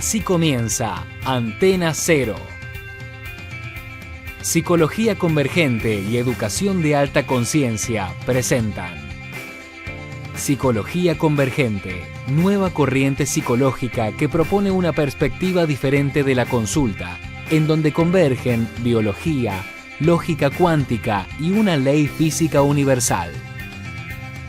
Así comienza Antena Cero. Psicología Convergente y Educación de Alta Conciencia presentan Psicología Convergente, nueva corriente psicológica que propone una perspectiva diferente de la consulta, en donde convergen biología, lógica cuántica y una ley física universal.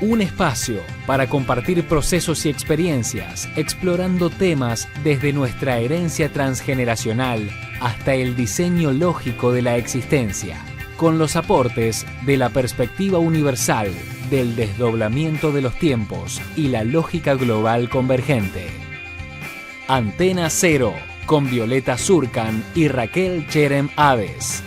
Un espacio para compartir procesos y experiencias, explorando temas desde nuestra herencia transgeneracional hasta el diseño lógico de la existencia, con los aportes de la perspectiva universal, del desdoblamiento de los tiempos y la lógica global convergente. Antena Cero, con Violeta Surcan y Raquel Cherem Aves.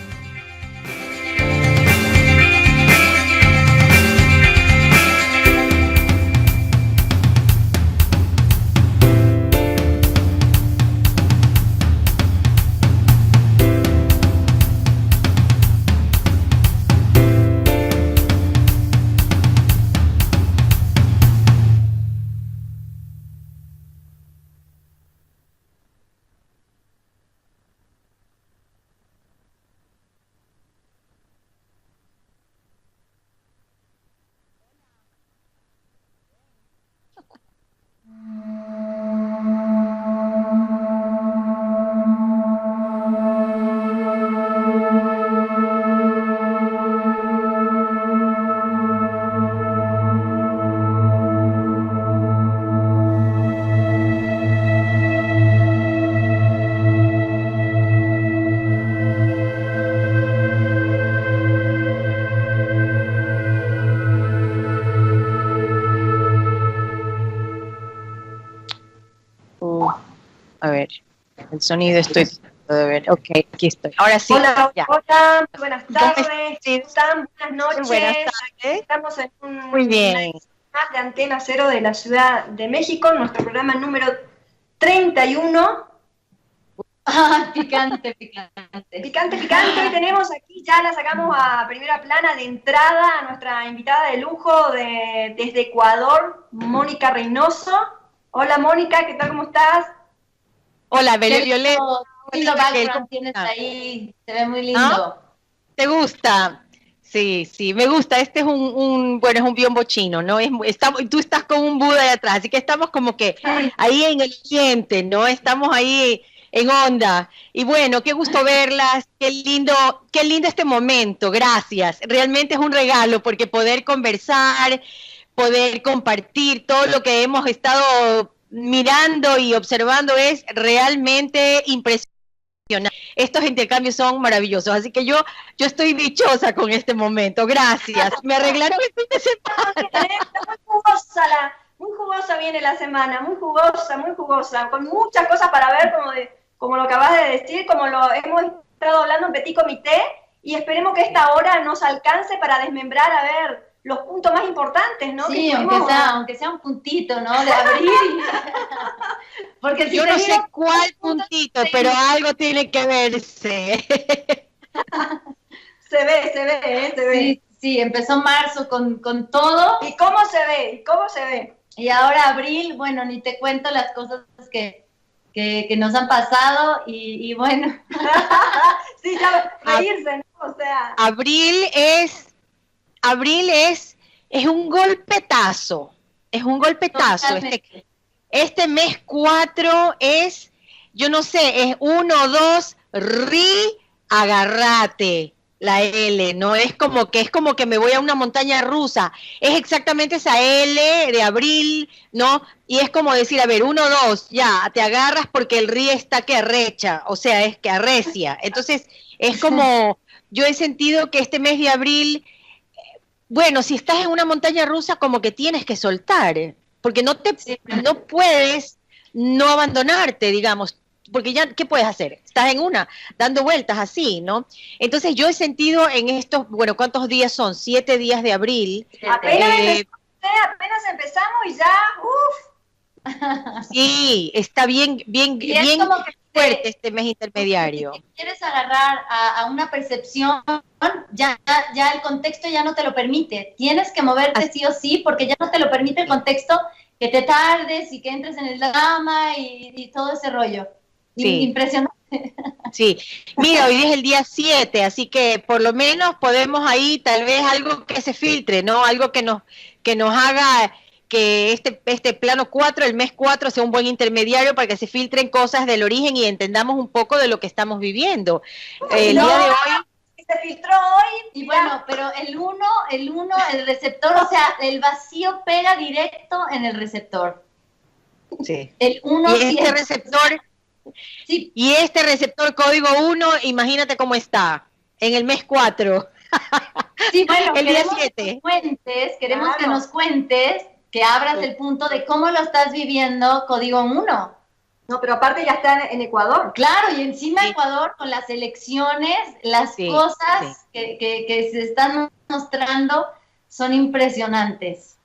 A ver, el sonido estoy de ver. Ok, aquí estoy. Ahora sí. Hola, ya. hola, buenas tardes. Sí. ¿Cómo están? Buenas noches. Buenas tardes. Estamos en un Muy bien. más de Antena Cero de la Ciudad de México, nuestro programa número 31. Ah, picante, picante. Picante, picante. Hoy tenemos aquí, ya la sacamos a primera plana de entrada a nuestra invitada de lujo desde Ecuador, Mónica Reynoso. Hola Mónica, ¿qué tal? ¿Cómo estás? Hola, Violeta. Lindo background tienes ahí, se ve muy lindo. ¿No? ¿Te gusta? Sí, me gusta. Este es bueno, es un biombo chino, ¿no? Tú estás con un Buda de atrás, así que estamos como que ahí en el ambiente, ¿no? Estamos ahí en onda. Y bueno, qué gusto verlas, qué lindo este momento, gracias. Realmente es un regalo porque poder conversar, poder compartir todo lo que hemos estado mirando y observando es realmente impresionante. Estos intercambios son maravillosos, así que yo estoy dichosa con este momento, gracias. Me arreglaron el fin de semana. Está muy jugosa viene la semana, muy jugosa, con muchas cosas para ver, como lo acabas de decir, como lo hemos estado hablando en Petit Comité, y esperemos que esta hora nos alcance para desmembrar, a ver, los puntos más importantes, ¿no? Sí, aunque sea un puntito, ¿no? De abril. Porque si yo no sé cuál puntito, pero algo tiene que verse. Se ve. Sí, empezó marzo con todo. ¿Y cómo se ve? Y ahora abril, bueno, ni te cuento las cosas que nos han pasado y bueno. Sí, ya reírse, ¿no? O sea. Abril es un golpetazo. Es un golpetazo. Este mes 4 es, yo no sé, es 1, 2, agarrate. La L, ¿no? Es como que me voy a una montaña rusa. Es exactamente esa L de abril, ¿no? Y es como decir, a ver, 1, 2, ya, te agarras porque el ri está que arrecha, o sea, es que arrecia. Entonces, es como, yo he sentido que este mes de abril, bueno, si estás en una montaña rusa, como que tienes que soltar, porque no puedes no abandonarte, digamos. Porque ya, ¿qué puedes hacer? Estás en dando vueltas así, ¿no? Entonces yo he sentido en estos, bueno, ¿cuántos días son? 7 días de abril. Apenas empezamos y ya, Sí, está bien fuerte este mes intermediario. Si quieres agarrar a una percepción, ya el contexto ya no te lo permite. Tienes que moverte sí o sí, porque ya no te lo permite el contexto, que te tardes y que entres en el drama y todo ese rollo. Sí. Impresionante. Sí, mira, hoy es el día 7, así que por lo menos podemos ahí tal vez algo que se filtre, ¿no? Algo que nos haga que este plano 4, el mes 4, sea un buen intermediario para que se filtren cosas del origen y entendamos un poco de lo que estamos viviendo. El día de hoy... Se filtró hoy. Y bueno, pero el receptor, o sea, el vacío pega directo en el receptor. Sí. El 1 y este receptor... Sí. Y este receptor código 1, imagínate cómo está, en el mes 4. Sí, bueno, el día queremos 7. Queremos que nos cuentes, que abras el punto de cómo lo estás viviendo código 1. No, pero aparte ya está en Ecuador. Claro, y encima Sí. Ecuador con las elecciones, las Sí, cosas sí. que se están mostrando son impresionantes.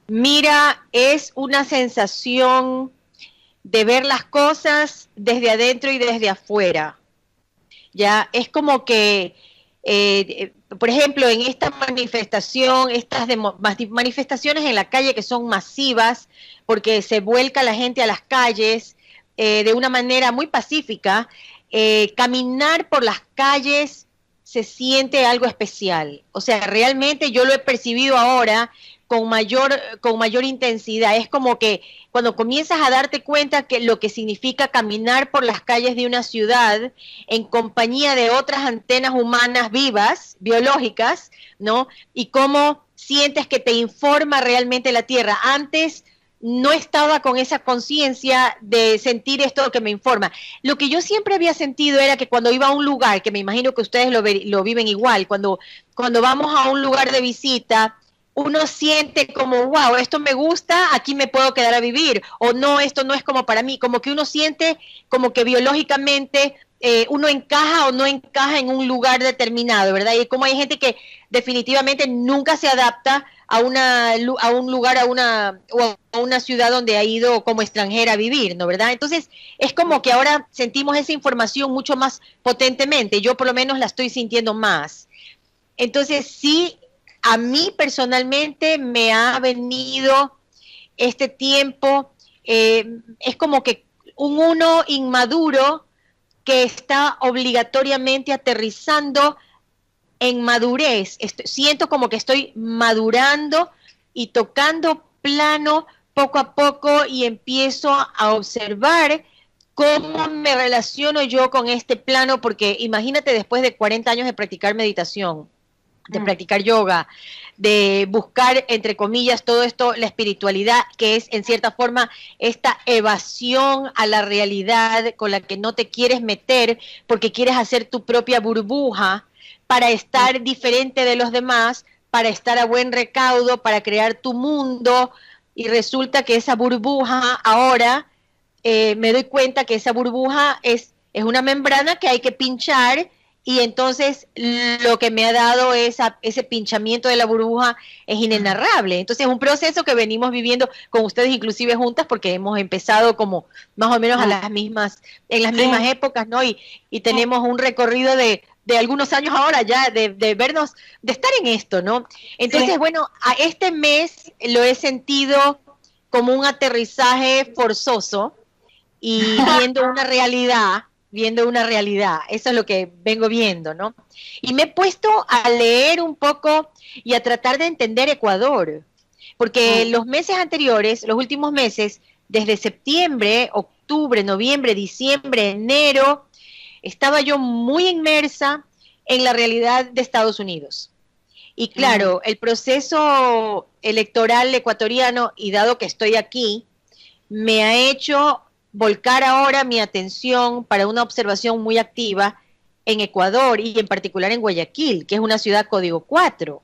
Mira, es una sensación de ver las cosas desde adentro y desde afuera. Ya es como que, por ejemplo, en esta manifestación, estas manifestaciones en la calle que son masivas, porque se vuelca la gente a las calles de una manera muy pacífica, caminar por las calles se siente algo especial. O sea, realmente yo lo he percibido ahora con mayor intensidad. Es como que cuando comienzas a darte cuenta que lo que significa caminar por las calles de una ciudad en compañía de otras antenas humanas vivas, biológicas, ¿no? Y cómo sientes que te informa realmente la Tierra. Antes no estaba con esa conciencia de sentir esto que me informa. Lo que yo siempre había sentido era que cuando iba a un lugar, que me imagino que ustedes lo viven igual, cuando vamos a un lugar de visita, uno siente como, wow, esto me gusta, aquí me puedo quedar a vivir, o no, esto no es como para mí, como que uno siente como que biológicamente uno encaja o no encaja en un lugar determinado, ¿verdad? Y como hay gente que definitivamente nunca se adapta a un lugar, o a una ciudad donde ha ido como extranjera a vivir, ¿no? ¿Verdad? Entonces, es como que ahora sentimos esa información mucho más potentemente, yo por lo menos la estoy sintiendo más. Entonces, sí, a mí personalmente me ha venido este tiempo, es como que un uno inmaduro que está obligatoriamente aterrizando en madurez. Siento como que estoy madurando y tocando plano poco a poco y empiezo a observar cómo me relaciono yo con este plano, porque imagínate después de 40 años de practicar meditación, de practicar yoga, de buscar, entre comillas, todo esto, la espiritualidad, que es en cierta forma esta evasión a la realidad con la que no te quieres meter porque quieres hacer tu propia burbuja para estar diferente de los demás, para estar a buen recaudo, para crear tu mundo, y resulta que esa burbuja ahora, me doy cuenta que esa burbuja es una membrana que hay que pinchar, y entonces lo que me ha dado ese pinchamiento de la burbuja es inenarrable. Entonces es un proceso que venimos viviendo con ustedes inclusive juntas, porque hemos empezado como más o menos en las mismas épocas, ¿no? Y tenemos un recorrido de algunos años ahora ya de vernos, de estar en esto, ¿no? Entonces, bueno, a este mes lo he sentido como un aterrizaje forzoso y viendo una realidad, eso es lo que vengo viendo, ¿no? Y me he puesto a leer un poco y a tratar de entender Ecuador, porque los meses anteriores, los últimos meses, desde septiembre, octubre, noviembre, diciembre, enero, estaba yo muy inmersa en la realidad de Estados Unidos. Y claro, el proceso electoral ecuatoriano, y dado que estoy aquí, me ha hecho volcar ahora mi atención para una observación muy activa en Ecuador y en particular en Guayaquil, que es una ciudad código 4,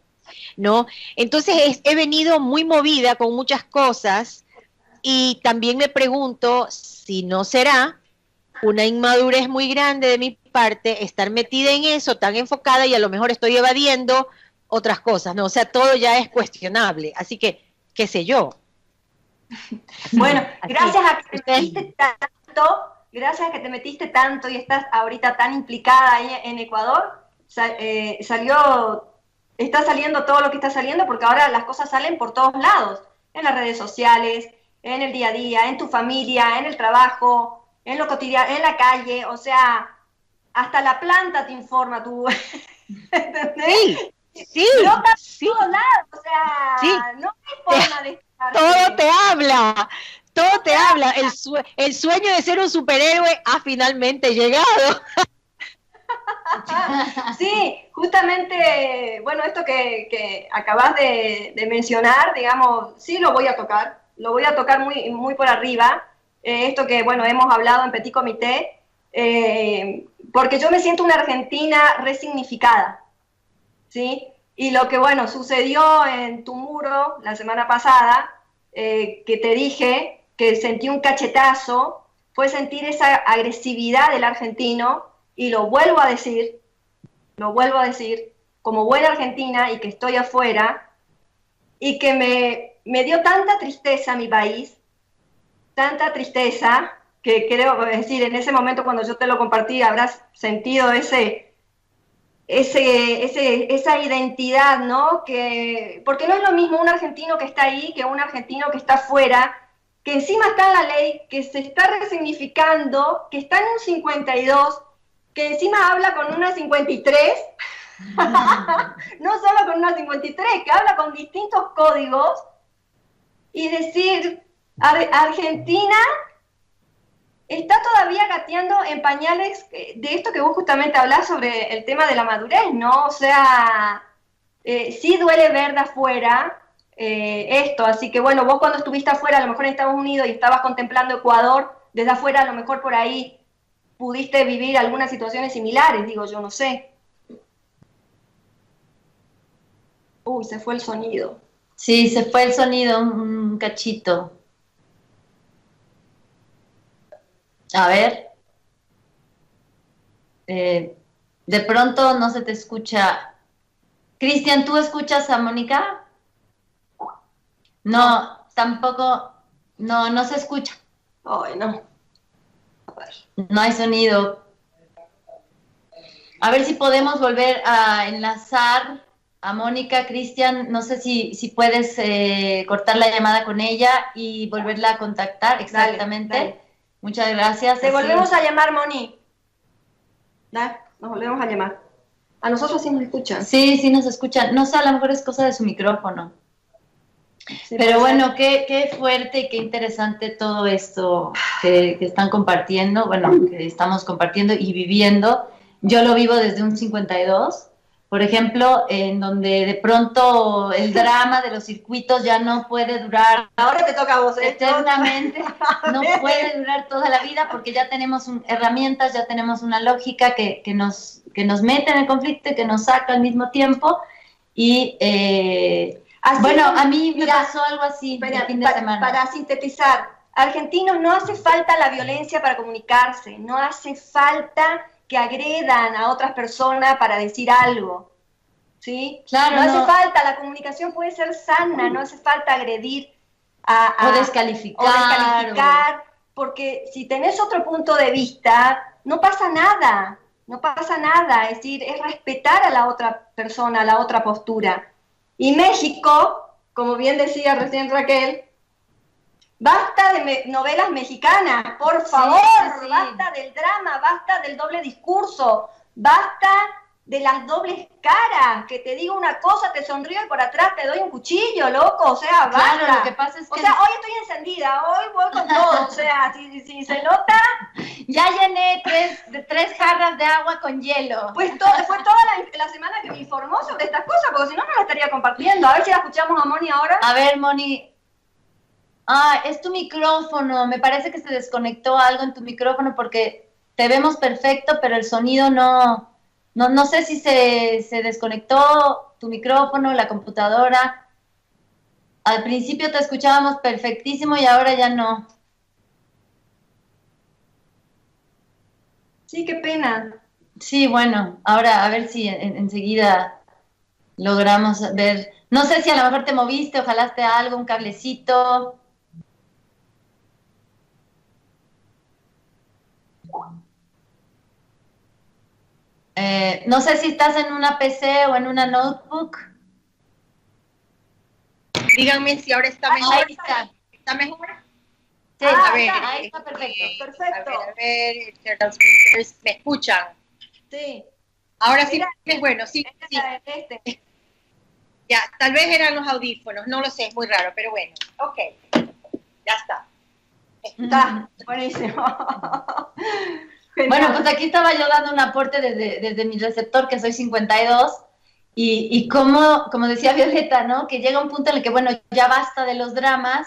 ¿no? Entonces he venido muy movida con muchas cosas y también me pregunto si no será una inmadurez muy grande de mi parte estar metida en eso, tan enfocada, y a lo mejor estoy evadiendo otras cosas, ¿no? O sea, todo ya es cuestionable, así que, qué sé yo. Bueno, gracias a que te metiste tanto y estás ahorita tan implicada ahí en Ecuador, está saliendo todo lo que está saliendo, porque ahora las cosas salen por todos lados, en las redes sociales, en el día a día, en tu familia, en el trabajo, en lo cotidiano, en la calle, o sea, hasta la planta te informa, tú, ¿entendés? Sí, Brota sí, por todos lados, o sea, sí. no hay forma de Todo te habla, todo te habla. El sueño de ser un superhéroe ha finalmente llegado. Sí, justamente, bueno, esto que acabas de mencionar, digamos, sí lo voy a tocar muy, muy por arriba, esto que, bueno, hemos hablado en Petit Comité, porque yo me siento una argentina resignificada, ¿sí? Y lo que, bueno, sucedió en tu muro la semana pasada, que te dije que sentí un cachetazo, fue sentir esa agresividad del argentino, y lo vuelvo a decir, como buena argentina y que estoy afuera, y que me dio tanta tristeza mi país, tanta tristeza, que creo, es decir, en ese momento cuando yo te lo compartí habrás sentido esa identidad, ¿no? Porque no es lo mismo un argentino que está ahí que un argentino que está afuera, que encima está en la ley, que se está resignificando, que está en un 52, que encima habla con una 53, no solo con una 53, que habla con distintos códigos, y decir, Argentina está todavía gateando en pañales de esto que vos justamente hablás sobre el tema de la madurez, ¿no? O sea, sí duele ver de afuera esto, así que bueno, vos cuando estuviste afuera, a lo mejor en Estados Unidos y estabas contemplando Ecuador, desde afuera a lo mejor por ahí pudiste vivir algunas situaciones similares, digo yo, no sé. Uy, se fue el sonido. Sí, se fue el sonido un cachito. A ver. De pronto no se te escucha. Cristian, ¿tú escuchas a Mónica? No, tampoco. No se escucha. Ay, no. A ver. No hay sonido. A ver si podemos volver a enlazar a Mónica. Cristian, no sé si puedes cortar la llamada con ella y volverla a contactar. Exactamente. Dale. Muchas gracias. Te volvemos a llamar, Moni. Dale, nos volvemos a llamar. A nosotros sí nos escuchan. Sí nos escuchan. No sé, a lo mejor es cosa de su micrófono. Sí, pero bueno, qué fuerte y qué interesante todo esto que están compartiendo, bueno, que estamos compartiendo y viviendo. Yo lo vivo desde un 52, por ejemplo, en donde de pronto el drama de los circuitos ya no puede durar. Ahora te toca a vos, eternamente, no puede durar toda la vida porque ya tenemos herramientas, ya tenemos una lógica que nos mete en el conflicto y que nos saca al mismo tiempo. Y bueno, a mí me pasó algo así el fin de semana. Para sintetizar, argentinos, no hace falta la violencia para comunicarse, no hace falta que agredan a otras personas para decir algo, ¿sí? Claro, no hace falta, la comunicación puede ser sana, no hace falta agredir o descalificar, porque si tenés otro punto de vista, no pasa nada, es decir, es respetar a la otra persona, a la otra postura. Y México, como bien decía recién Raquel, basta de novelas mexicanas, por favor, sí. Basta del drama, basta del doble discurso, basta de las dobles caras, que te digo una cosa, te sonrío y por atrás te doy un cuchillo, loco, o sea, basta. Claro, lo que pasa es que... O sea, hoy estoy encendida, hoy voy con todo, o sea, si se nota... Ya llené tres jarras de agua con hielo. Pues fue toda la semana que me informó sobre estas cosas, porque si no, no la estaría compartiendo. A ver si la escuchamos a Moni ahora. A ver, Moni... es tu micrófono, me parece que se desconectó algo en tu micrófono porque te vemos perfecto, pero el sonido no sé si se desconectó tu micrófono, la computadora. Al principio te escuchábamos perfectísimo y ahora ya no. Sí, qué pena. Sí, bueno, ahora a ver si enseguida logramos ver. No sé si a lo mejor te moviste o jalaste algo, un cablecito. No sé si estás en una PC o en una notebook. Díganme si ahora está mejor. Ahí está. ¿Está mejor? Sí, Ah, a ver, ya. ahí está perfecto. Perfecto. A ver, los speakers, ¿me escuchan? Sí. Ahora sí, Era- es bueno, sí, sí. Este. Ya, tal vez eran los audífonos, no lo sé, es muy raro, pero bueno, ok, ya está. Está, buenísimo. Bueno, Genial. pues aquí estaba yo dando un aporte desde mi receptor, que soy 52, y como decía Violeta, ¿no? Que llega un punto en el que, bueno, ya basta de los dramas,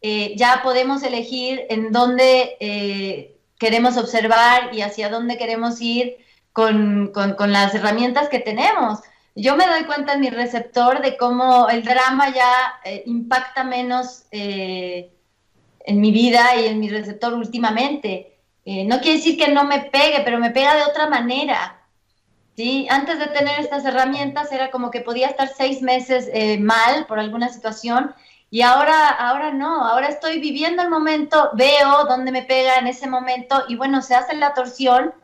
ya podemos elegir en dónde queremos observar y hacia dónde queremos ir con las herramientas que tenemos. Yo me doy cuenta en mi receptor de cómo el drama ya impacta menos en mi vida y en mi receptor últimamente. No quiere decir que no me pegue, pero me pega de otra manera. ¿Sí? Antes de tener estas herramientas era como que podía estar 6 meses mal por alguna situación y ahora no, ahora estoy viviendo el momento, veo dónde me pega en ese momento y bueno, se hace la torsión,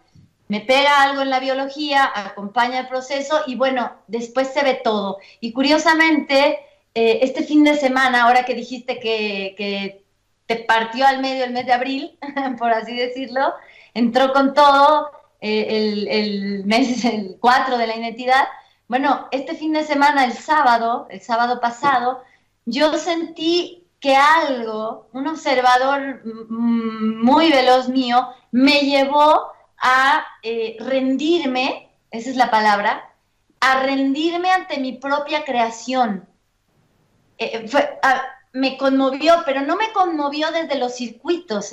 me pega algo en la biología, acompaña el proceso y bueno, después se ve todo. Y curiosamente, este fin de semana, ahora que dijiste que te partió al medio el mes de abril, por así decirlo, entró con todo el mes, el 4 de la identidad. Bueno, este fin de semana, el sábado pasado, yo sentí que algo, un observador muy veloz mío, me llevó a rendirme, esa es la palabra, a rendirme ante mi propia creación. Me conmovió, pero no me conmovió desde los circuitos,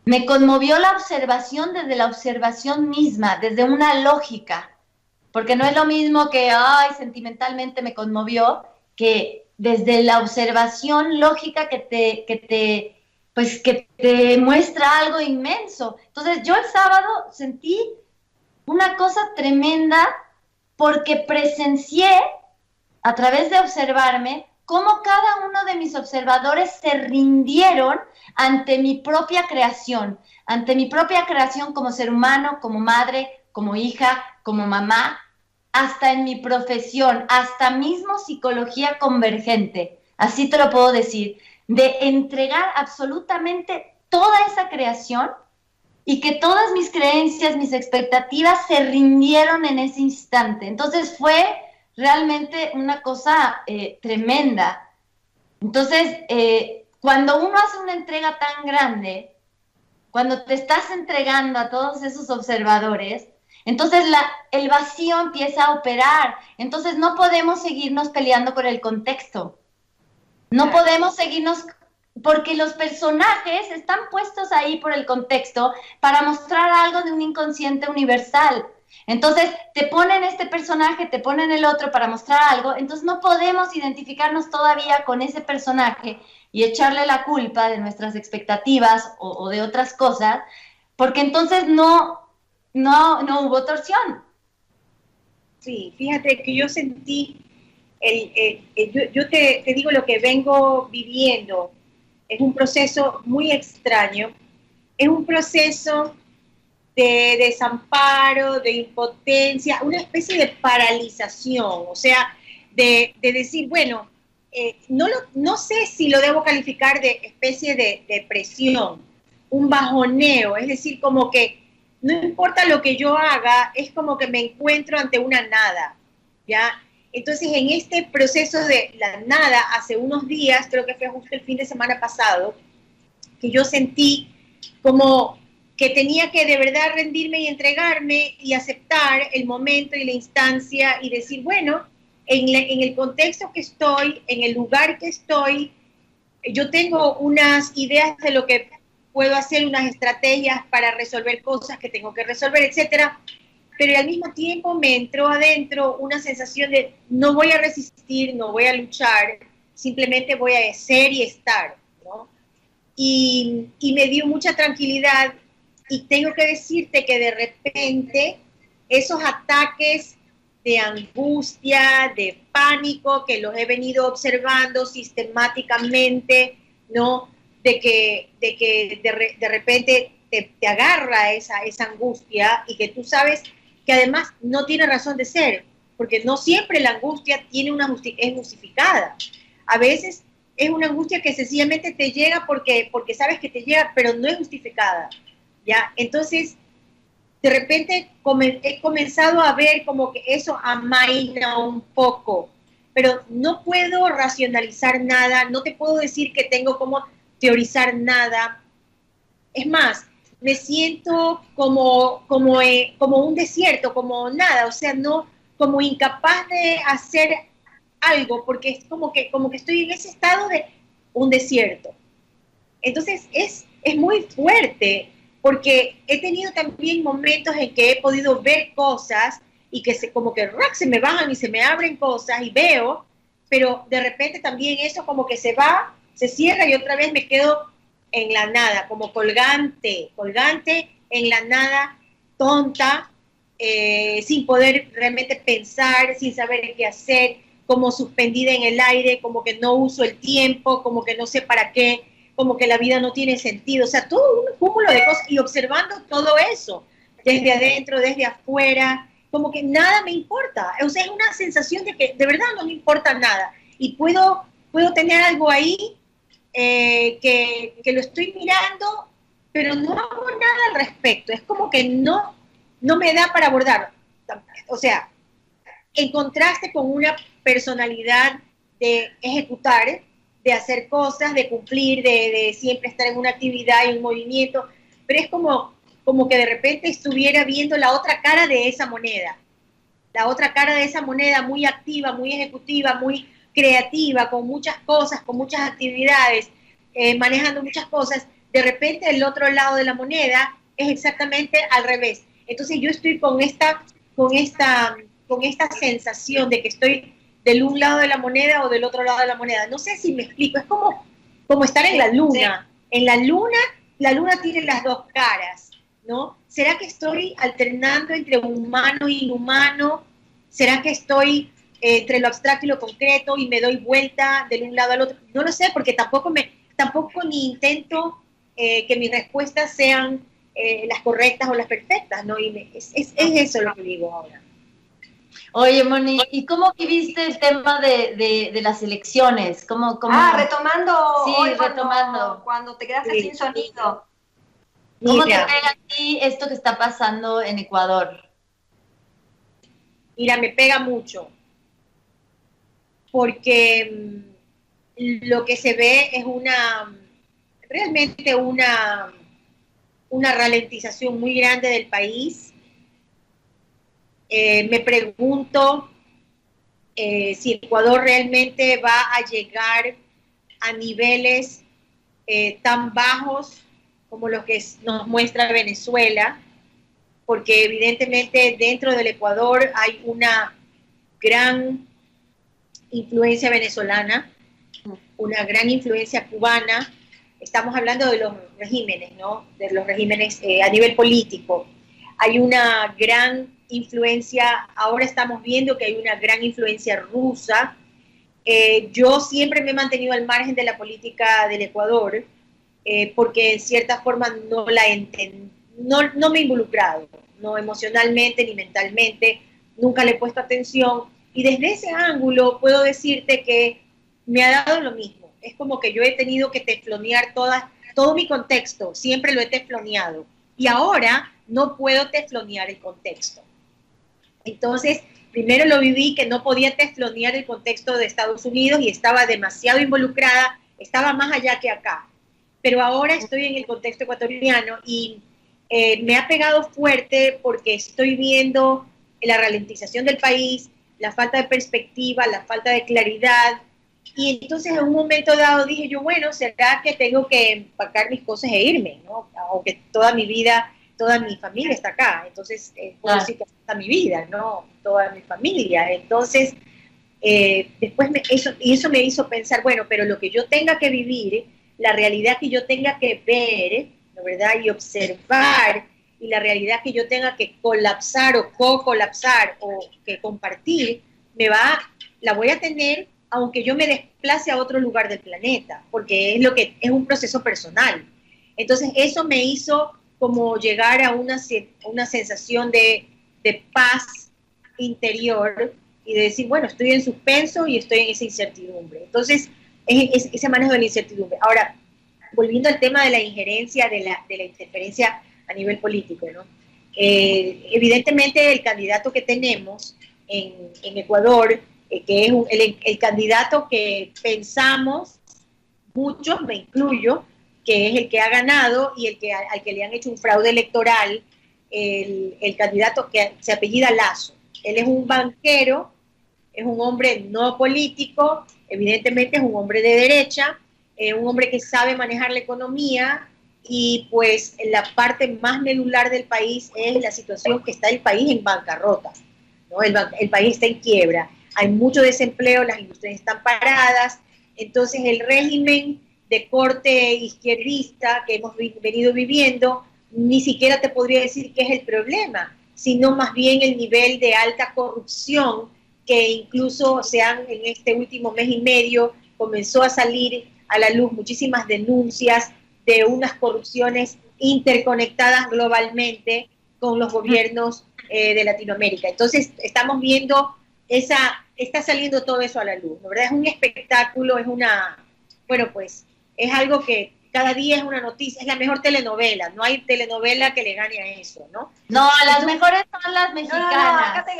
me conmovió la observación desde la observación misma, desde una lógica, porque no es lo mismo que, ay, sentimentalmente me conmovió, que desde la observación lógica pues que te muestra algo inmenso. Entonces yo el sábado sentí una cosa tremenda porque presencié a través de observarme cómo cada uno de mis observadores se rindieron ante mi propia creación como ser humano, como madre, como hija, como mamá, hasta en mi profesión, hasta mismo psicología convergente, así te lo puedo decir, de entregar absolutamente toda esa creación y que todas mis creencias, mis expectativas se rindieron en ese instante. Entonces fue realmente una cosa tremenda. Entonces, cuando uno hace una entrega tan grande, cuando te estás entregando a todos esos observadores, entonces el vacío empieza a operar. Entonces no podemos seguirnos peleando con el contexto. No podemos seguirnos, porque los personajes están puestos ahí por el contexto para mostrar algo de un inconsciente universal. Entonces, te ponen este personaje, te ponen el otro para mostrar algo, entonces no podemos identificarnos todavía con ese personaje y echarle la culpa de nuestras expectativas o de otras cosas, porque entonces no hubo torsión. Sí, fíjate que yo sentí, yo te digo lo que vengo viviendo, es un proceso muy extraño, es un proceso de desamparo, de impotencia, una especie de paralización, o sea, de decir, bueno, no sé si lo debo calificar de especie de depresión, un bajoneo, es decir, como que no importa lo que yo haga, es como que me encuentro ante una nada, ¿ya? Entonces, en este proceso de la nada, hace unos días, creo que fue justo el fin de semana pasado, que yo sentí como que tenía que de verdad rendirme y entregarme y aceptar el momento y la instancia y decir, bueno, en el contexto que estoy, en el lugar que estoy, yo tengo unas ideas de lo que puedo hacer, unas estrategias para resolver cosas que tengo que resolver, etcétera, pero al mismo tiempo me entró adentro una sensación de no voy a resistir, no voy a luchar, simplemente voy a ser y estar, ¿no? Y me dio mucha tranquilidad y tengo que decirte que de repente esos ataques de angustia, de pánico, que los he venido observando sistemáticamente, ¿no? De que de repente te agarra esa angustia y que tú sabes que además no tiene razón de ser, porque no siempre la angustia tiene es justificada. A veces es una angustia que sencillamente te llega porque sabes que te llega, pero no es justificada, ¿ya? Entonces, de repente he comenzado a ver como que eso amaina un poco, pero no puedo racionalizar nada, no te puedo decir que tengo como teorizar nada. Es más, me siento como un desierto, como nada, o sea, no, como incapaz de hacer algo, porque es como que estoy en ese estado de un desierto. Entonces es muy fuerte, porque he tenido también momentos en que he podido ver cosas y que como que se me bajan y se me abren cosas y veo, pero de repente también eso como que se va, se cierra y otra vez me quedo en la nada, como colgante en la nada, tonta, sin poder realmente pensar, sin saber qué hacer, como suspendida en el aire, como que no uso el tiempo, como que no sé para qué, como que la vida no tiene sentido, o sea, todo un cúmulo de cosas y observando todo eso, desde adentro, desde afuera, como que nada me importa, o sea, es una sensación de que de verdad no me importa nada y puedo tener algo ahí que lo estoy mirando, pero no hago nada al respecto, es como que no me da para abordar, o sea, en contraste con una personalidad de ejecutar, de hacer cosas, de cumplir, de siempre estar en una actividad y un movimiento, pero es como que de repente estuviera viendo la otra cara de esa moneda, muy activa, muy ejecutiva, muy creativa, con muchas cosas, con muchas actividades, manejando muchas cosas. De repente el otro lado de la moneda es exactamente al revés. Entonces yo estoy con esta sensación de que estoy del un lado de la moneda o del otro lado de la moneda. No sé si me explico, es como estar en la luna. Sí. En la luna tiene las dos caras, ¿no? ¿Será que estoy alternando entre humano e inhumano? ¿Será que estoy entre lo abstracto y lo concreto y me doy vuelta de un lado al otro? No lo sé, porque tampoco ni intento que mis respuestas sean las correctas o las perfectas, ¿no? Y es eso lo que digo ahora. Oye, Moni, ¿y cómo viviste el tema de las elecciones? ¿Cómo? Retomando. Sí, hoy retomando. Cuando te quedaste sin sonido. ¿Cómo te pega a ti esto que está pasando en Ecuador? Mira, me pega mucho, porque lo que se ve es realmente una ralentización muy grande del país. Me pregunto si Ecuador realmente va a llegar a niveles tan bajos como los que nos muestra Venezuela, porque evidentemente dentro del Ecuador hay una gran influencia venezolana, una gran influencia cubana. Estamos hablando de los regímenes, ¿no? De los regímenes a nivel político. Hay una gran influencia, ahora estamos viendo que hay una gran influencia rusa. Yo siempre me he mantenido al margen de la política del Ecuador, porque en cierta forma no me he involucrado, no emocionalmente ni mentalmente, nunca le he puesto atención, y desde ese ángulo puedo decirte que me ha dado lo mismo. Es como que yo he tenido que teflonear todo mi contexto, siempre lo he tefloneado, y ahora no puedo teflonear el contexto. Entonces, primero lo viví que no podía teflonear el contexto de Estados Unidos y estaba demasiado involucrada, estaba más allá que acá. Pero ahora estoy en el contexto ecuatoriano y me ha pegado fuerte porque estoy viendo la ralentización del país, la falta de perspectiva, la falta de claridad. Y entonces en un momento dado dije yo, bueno, ¿será que tengo que empacar mis cosas e irme? ¿No? Aunque toda mi vida, toda mi familia está acá. Entonces, puedo decir que está mi vida, ¿no? Toda mi familia. Entonces, después eso me hizo pensar, bueno, pero lo que yo tenga que vivir, la realidad que yo tenga que ver, ¿no, verdad? Y observar, y la realidad que yo tenga que colapsar o co-colapsar o que compartir, la voy a tener aunque yo me desplace a otro lugar del planeta, porque es un proceso personal. Entonces eso me hizo como llegar a una sensación de paz interior y de decir, bueno, estoy en suspenso y estoy en esa incertidumbre. Entonces, es ese manejo de la incertidumbre. Ahora, volviendo al tema de la injerencia, de la interferencia a nivel político, ¿no? Evidentemente el candidato que tenemos en Ecuador, que es el candidato que pensamos, muchos, me incluyo, que es el que ha ganado y al que le han hecho un fraude electoral, el candidato que se apellida Lasso. Él es un banquero, es un hombre no político, evidentemente es un hombre de derecha, un hombre que sabe manejar la economía, y pues la parte más medular del país es la situación que está el país en bancarrota, ¿no? El país está en quiebra, hay mucho desempleo, las industrias están paradas, entonces el régimen de corte izquierdista que hemos venido viviendo, ni siquiera te podría decir que es el problema, sino más bien el nivel de alta corrupción que incluso en este último mes y medio comenzó a salir a la luz muchísimas denuncias de unas corrupciones interconectadas globalmente con los gobiernos de Latinoamérica. Entonces estamos viendo está saliendo todo eso a la luz, ¿no? ¿Verdad? Es un espectáculo, pues es algo que cada día es una noticia, es la mejor telenovela, no hay telenovela que le gane a eso, ¿no? No, las mejores son las mexicanas. No, acá te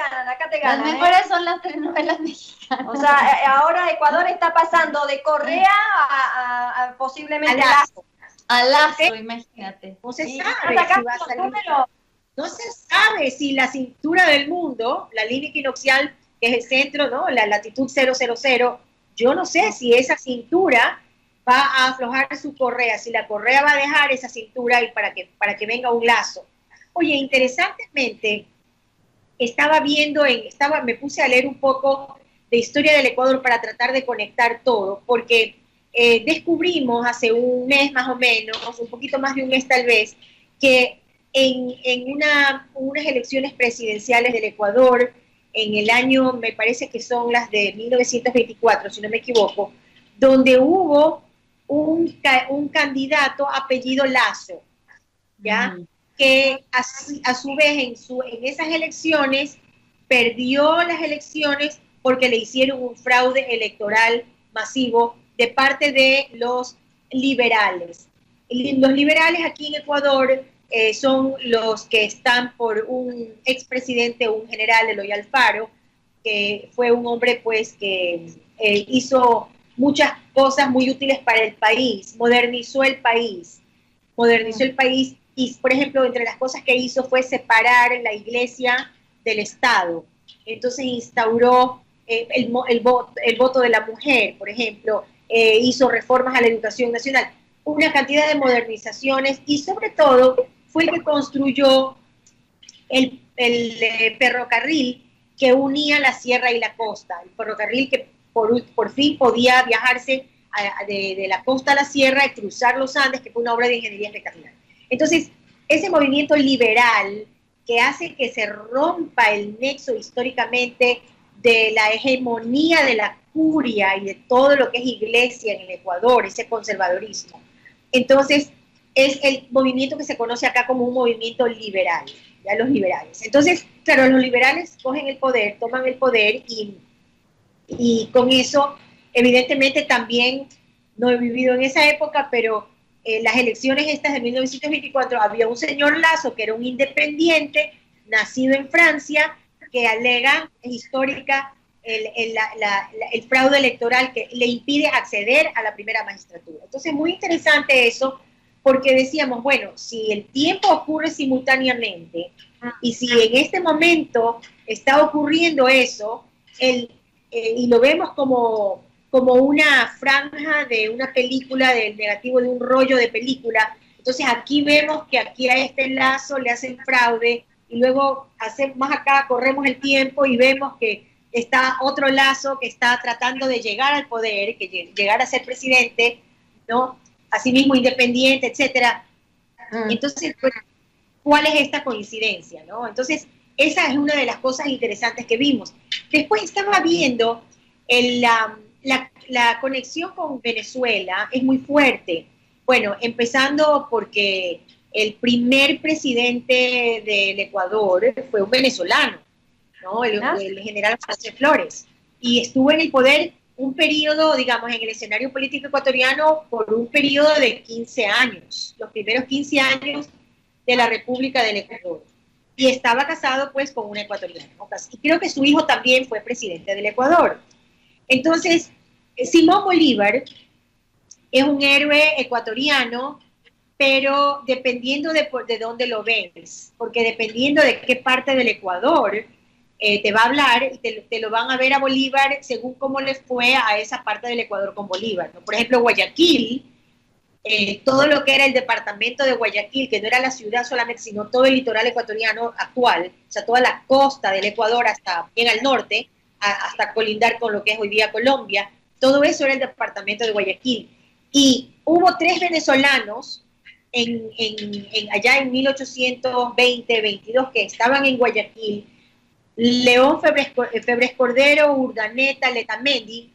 ganan. Las mejores son las telenovelas mexicanas. O sea, ahora Ecuador está pasando de Correa a posiblemente Lazo. A Lazo, imagínate. No se Y sabe están si sacando va a los salir. números. No se sabe si la cintura del mundo, la línea equinoccial, que es el centro, ¿no? La latitud 000, yo no sé si esa cintura va a aflojar su correa, si la correa va a dejar esa cintura y para que venga un Lazo. Oye, interesantemente, me puse a leer un poco de historia del Ecuador para tratar de conectar todo, porque descubrimos hace un mes más o menos, un poquito más de un mes tal vez, que en unas elecciones presidenciales del Ecuador, en el año, me parece que son las de 1924, si no me equivoco, donde hubo un candidato apellido Lazo, ¿ya? Que a su vez en esas elecciones perdió las elecciones porque le hicieron un fraude electoral masivo de parte de los liberales. Los liberales aquí en Ecuador son los que están por un expresidente, un general, Eloy Alfaro, que fue un hombre pues que hizo muchas cosas muy útiles para el país, modernizó el país y, por ejemplo, entre las cosas que hizo fue separar la iglesia del Estado. Entonces instauró el voto de la mujer, por ejemplo, hizo reformas a la educación nacional, una cantidad de modernizaciones, y sobre todo fue el que construyó el ferrocarril que unía la sierra y la costa, el ferrocarril que por fin podía viajarse de la costa a la sierra y cruzar los Andes, que fue una obra de ingeniería espectacular. Entonces, ese movimiento liberal que hace que se rompa el nexo históricamente de la hegemonía de la curia y de todo lo que es iglesia en el Ecuador, ese conservadorismo. Entonces, es el movimiento que se conoce acá como un movimiento liberal, ya los liberales. Entonces, claro, los liberales cogen el poder, toman el poder y con eso, evidentemente también, no he vivido en esa época, pero las elecciones estas de 1924, había un señor Lasso que era un independiente, nacido en Francia, que alega, es histórica, el fraude electoral que le impide acceder a la primera magistratura. Entonces, muy interesante eso, porque decíamos, bueno, si el tiempo ocurre simultáneamente, y si en este momento está ocurriendo eso, y lo vemos como una franja de una película, del negativo de un rollo de película, entonces aquí vemos que aquí a este Lazo le hacen fraude, y luego más acá, corremos el tiempo y vemos que está otro Lazo que está tratando de llegar al poder, que llegar a ser presidente, ¿no? Asimismo independiente, etcétera. Entonces, pues, ¿cuál es esta coincidencia, no? Entonces, esa es una de las cosas interesantes que vimos. Después estaba viendo la conexión con Venezuela, es muy fuerte. Bueno, empezando porque el primer presidente del Ecuador fue un venezolano, ¿no? El general José Flores, y estuvo en el poder un periodo, digamos, en el escenario político ecuatoriano por un periodo de 15 años, los primeros 15 años de la República del Ecuador. Y estaba casado pues con una ecuatoriana, ¿no? Y creo que su hijo también fue presidente del Ecuador. Entonces, Simón Bolívar es un héroe ecuatoriano, pero dependiendo de dónde lo ves, porque dependiendo de qué parte del Ecuador te va a hablar, y te lo van a ver a Bolívar según cómo le fue a esa parte del Ecuador con Bolívar, ¿no? Por ejemplo, Guayaquil, todo lo que era el departamento de Guayaquil, que no era la ciudad solamente, sino todo el litoral ecuatoriano actual, o sea, toda la costa del Ecuador hasta bien al norte, hasta colindar con lo que es hoy día Colombia, todo eso era el departamento de Guayaquil. Y hubo 3 venezolanos allá en 1820-22 que estaban en Guayaquil, León Febres Cordero, Urdaneta, Letamendi,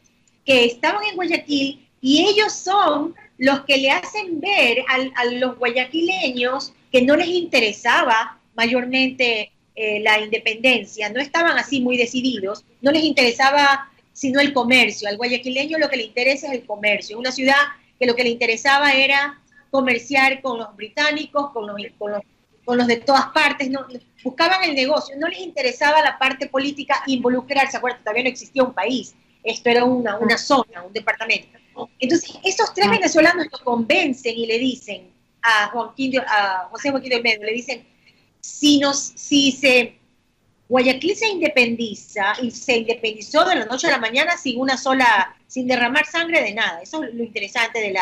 que estaban en Guayaquil, y ellos son los que le hacen ver a los guayaquileños que no les interesaba mayormente la independencia, no estaban así muy decididos, no les interesaba sino el comercio. Al guayaquileño lo que le interesa es el comercio. Es una ciudad que lo que le interesaba era comerciar con los británicos, con los de todas partes, no, buscaban el negocio, no les interesaba la parte política, involucrarse. Acuérdate, todavía no existía un país, esto era una zona, un departamento. Entonces, esos 3 venezolanos lo convencen y le dicen a José Joaquín del Medio, le dicen, Guayaquil se independiza, y se independizó de la noche a la mañana sin derramar sangre de nada. Eso es lo interesante de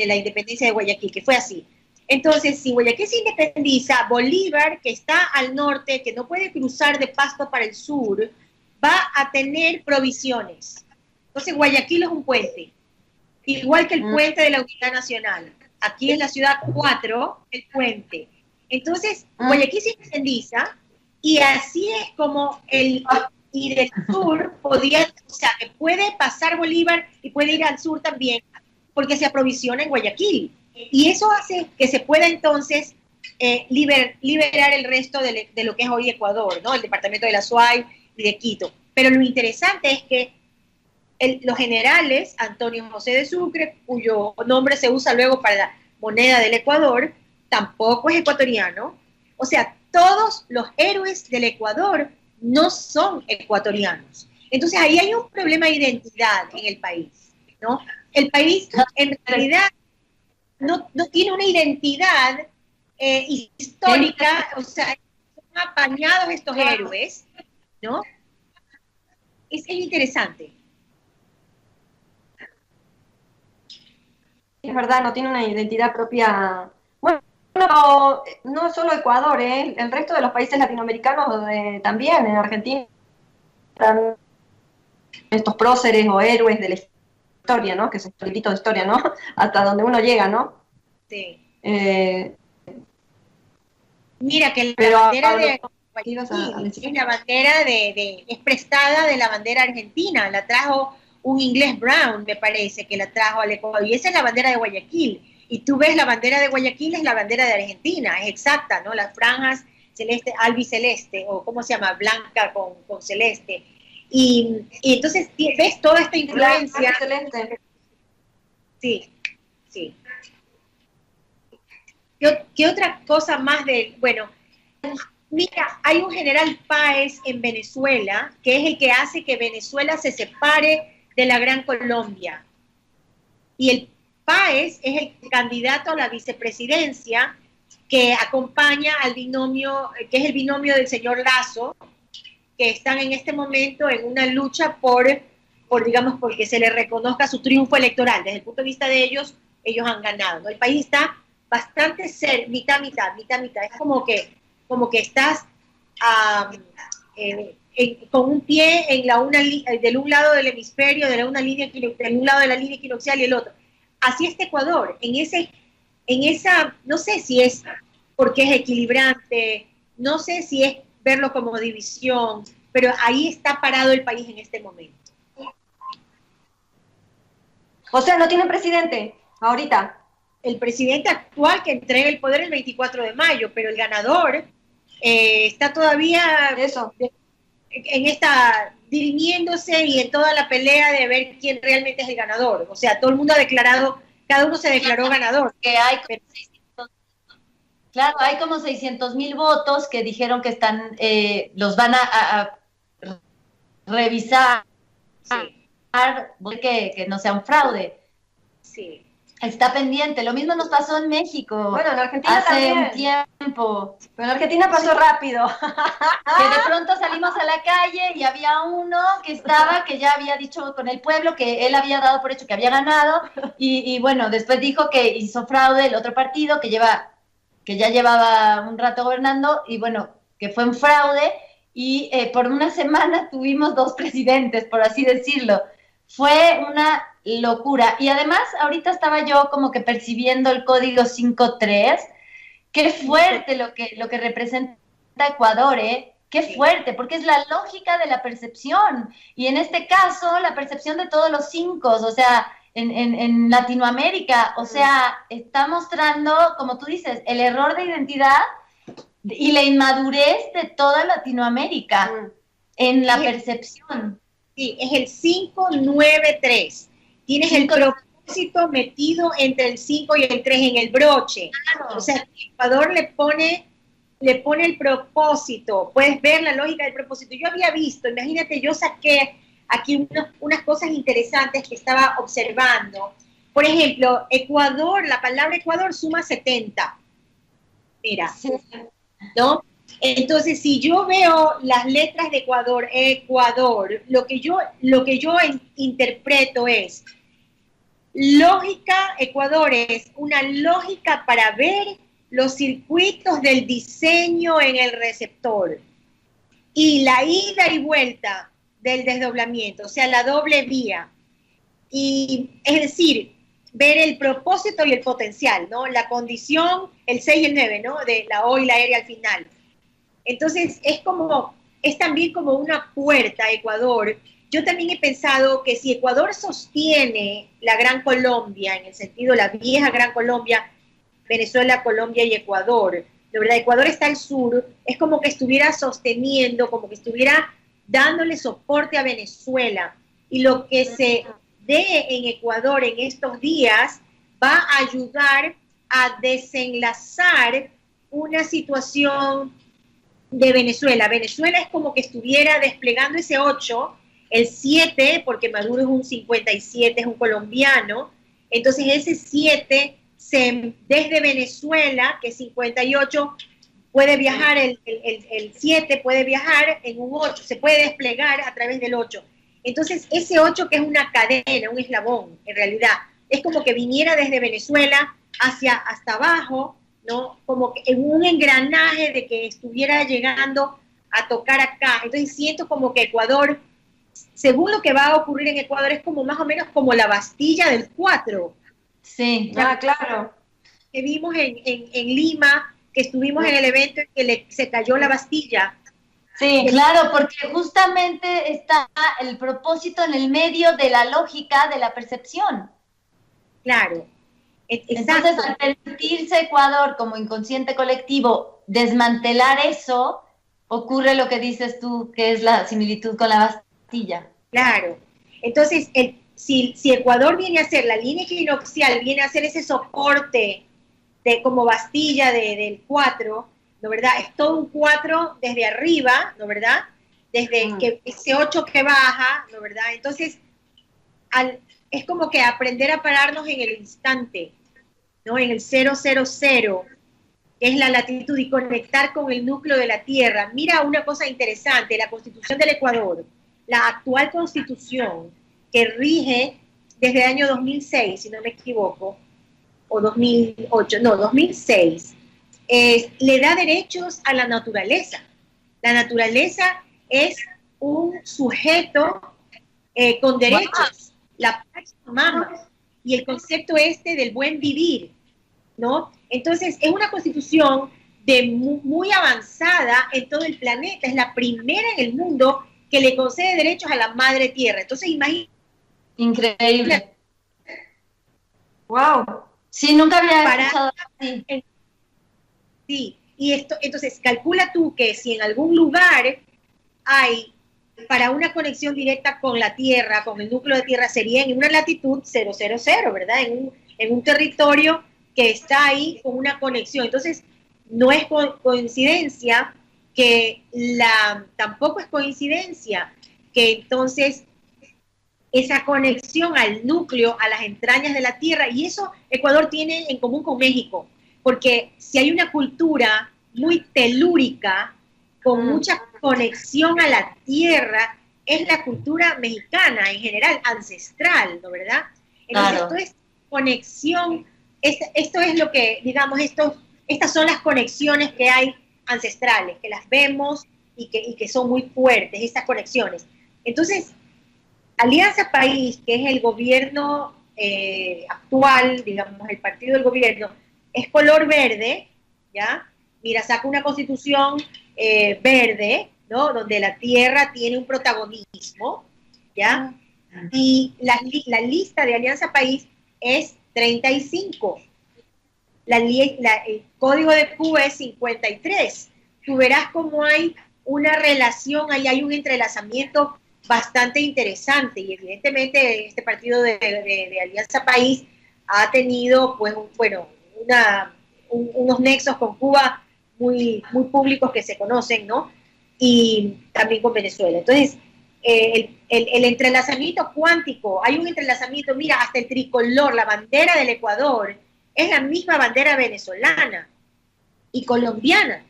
la independencia de Guayaquil, que fue así. Entonces, si Guayaquil se independiza, Bolívar, que está al norte, que no puede cruzar de Pasto para el sur, va a tener provisiones. Entonces, Guayaquil es un puente, igual que el puente de la Unidad Nacional. Aquí en la ciudad 4, el puente. Entonces, Guayaquil se independiza, y así es como y del sur podía, o sea, que puede pasar Bolívar y puede ir al sur también, porque se aprovisiona en Guayaquil. Y eso hace que se pueda entonces liberar el resto de lo que es hoy Ecuador, ¿no? El departamento de la Suay y de Quito. Pero lo interesante es que los generales, Antonio José de Sucre, cuyo nombre se usa luego para la moneda del Ecuador, tampoco es ecuatoriano. O sea, todos los héroes del Ecuador no son ecuatorianos. Entonces ahí hay un problema de identidad en el país, ¿no? El país en realidad no tiene una identidad histórica, o sea, son apañados estos héroes, ¿no? Es interesante. Es verdad, no tiene una identidad propia. Bueno, no solo Ecuador, el resto de los países latinoamericanos también, en Argentina, están estos próceres o héroes de la historia, ¿no? Que es un librito de historia, ¿no? Hasta donde uno llega, ¿no? Sí. Mira que pero la bandera de Guayaquil es la bandera es prestada de la bandera argentina, la trajo un inglés, Brown, me parece, que la trajo al Ecuador, y esa es la bandera de Guayaquil. Y tú ves la bandera de Guayaquil, es la bandera de Argentina, es exacta, ¿no? Las franjas celeste, albiceleste, o ¿cómo se llama? Blanca con celeste. Y entonces ves toda esta influencia. Celeste. Sí, sí. ¿Qué otra cosa más bueno, mira, hay un general Páez en Venezuela, que es el que hace que Venezuela se separe de la Gran Colombia. Y el Páez es el candidato a la vicepresidencia que acompaña al binomio, que es el binomio del señor Lazo, que están en este momento en una lucha por digamos, porque se le reconozca su triunfo electoral. Desde el punto de vista de ellos han ganado, ¿no? El país está bastante mitad. Es como que estás con un pie del un lado del hemisferio, del un lado de la línea equinoccial y el otro. Así está Ecuador, en esa, no sé si es porque es equilibrante, no sé si es verlo como división, pero ahí está parado el país en este momento. O sea, no tienen presidente ahorita. El presidente actual que entrega el poder el 24 de mayo, pero el ganador está todavía... Eso. en esta dirimiéndose y en toda la pelea de ver quién realmente es el ganador. O sea, todo el mundo ha declarado, cada uno se declaró ganador. Que hay como 600, claro, hay como 600,000 votos que dijeron que están, los van a revisar, Sí, que no sea un fraude. sí. Está pendiente. Lo mismo nos pasó en México. Bueno, en Argentina hace también. un tiempo. Pero en Argentina pasó rápido. Que de pronto salimos a la calle y había uno que ya había dicho con el pueblo que él había dado por hecho que había ganado y bueno, después dijo que hizo fraude el otro partido que ya llevaba un rato gobernando y bueno, que fue un fraude y por una semana tuvimos 2 presidentes, por así decirlo. Fue una locura. Y además, ahorita estaba yo como que percibiendo el código 5.3. Qué fuerte lo que representa Ecuador, ¿eh? Qué fuerte, porque es la lógica de la percepción. Y en este caso, la percepción de todos los 5, o sea, en Latinoamérica, o sea, está mostrando, como tú dices, el error de identidad y la inmadurez de toda Latinoamérica en la percepción. Sí, es el 593. Tienes el propósito metido entre el 5 y el 3 en el broche. Claro. O sea, el Ecuador le pone el propósito. Puedes ver la lógica del propósito. Yo había visto, imagínate, yo saqué aquí unas cosas interesantes que estaba observando. Por ejemplo, Ecuador, la palabra Ecuador suma 70. Mira, Sí. ¿no? Entonces, si yo veo las letras de Ecuador, lo que yo interpreto es lógica. Ecuador es una lógica para ver los circuitos del diseño en el receptor y la ida y vuelta del desdoblamiento, o sea, la doble vía. Y es decir, ver el propósito y el potencial, ¿no? La condición, el 6 y el 9, ¿no? De la O y la R al final. Entonces, es también como una puerta a Ecuador. Yo también he pensado que si Ecuador sostiene la Gran Colombia, en el sentido la vieja Gran Colombia, Venezuela, Colombia y Ecuador, de verdad, Ecuador está al sur, es como que estuviera sosteniendo, como que estuviera dándole soporte a Venezuela. Y lo que se dé en Ecuador en estos días va a ayudar a desenlazar una situación de Venezuela. Venezuela es como que estuviera desplegando ese 8, el 7, porque Maduro es un 57, es un colombiano, entonces ese 7 desde Venezuela, que es 58, puede viajar, el 7 puede viajar en un 8, se puede desplegar a través del 8. Entonces ese 8 que es una cadena, un eslabón, en realidad, es como que viniera desde Venezuela hasta abajo, ¿no? Como que en un engranaje de que estuviera llegando a tocar acá. Entonces siento como que Ecuador, según lo que va a ocurrir en Ecuador, es como más o menos como la Bastilla del 4. Sí. Claro. Que vimos en Lima, que estuvimos en el evento en que se cayó la Bastilla. Sí, claro, porque justamente está el propósito en el medio de la lógica de la percepción. Claro. Entonces, al permitirse Ecuador como inconsciente colectivo desmantelar eso, ocurre lo que dices tú, que es la similitud con la Bastilla. Claro. Entonces, si Ecuador viene a ser la línea equinoccial, viene a ser ese soporte como Bastilla del 4, ¿no verdad? Es todo un 4 desde arriba, ¿no verdad? Desde que ese 8 que baja, ¿no verdad? Entonces, es como que aprender a pararnos en el instante, ¿no? En el 000, que es la latitud, y conectar con el núcleo de la Tierra. Mira una cosa interesante, la Constitución del Ecuador, la actual Constitución, que rige desde el año 2006, si no me equivoco, o 2008, no, 2006, le da derechos a la naturaleza. La naturaleza es un sujeto con derechos. La paz humana y el concepto del buen vivir, ¿no? Entonces, es una constitución muy avanzada en todo el planeta. Es la primera en el mundo que le concede derechos a la madre tierra. Entonces, imagínate. Increíble. Wow. Sí, nunca había escuchado así. Sí, y entonces calcula tú que si en algún lugar hay para una conexión directa con la Tierra, con el núcleo de Tierra, sería en una latitud 000, ¿verdad? En un territorio que está ahí con una conexión. Entonces, no es coincidencia que tampoco es coincidencia que entonces esa conexión al núcleo, a las entrañas de la Tierra, y eso Ecuador tiene en común con México, porque si hay una cultura muy telúrica, con mucha conexión a la Tierra, es la cultura mexicana en general, ancestral, ¿no, verdad? Entonces, Claro. esto es conexión, esto es lo que, digamos, estas son las conexiones que hay ancestrales, que las vemos y que son muy fuertes, estas conexiones. Entonces, Alianza País, que es el gobierno actual, digamos, el partido del gobierno, es color verde, ¿ya? Mira, saca una constitución verde, ¿no? Donde la tierra tiene un protagonismo, ¿ya? Y la lista de Alianza País es 35. El código de Cuba es 53. Tú verás cómo hay una relación, ahí hay un entrelazamiento bastante interesante, y evidentemente este partido de Alianza País ha tenido, pues, unos nexos con Cuba muy públicos que se conocen, ¿no? Y también con Venezuela. Entonces, el entrelazamiento cuántico, hay un entrelazamiento, mira, hasta el tricolor, la bandera del Ecuador, es la misma bandera venezolana y colombiana.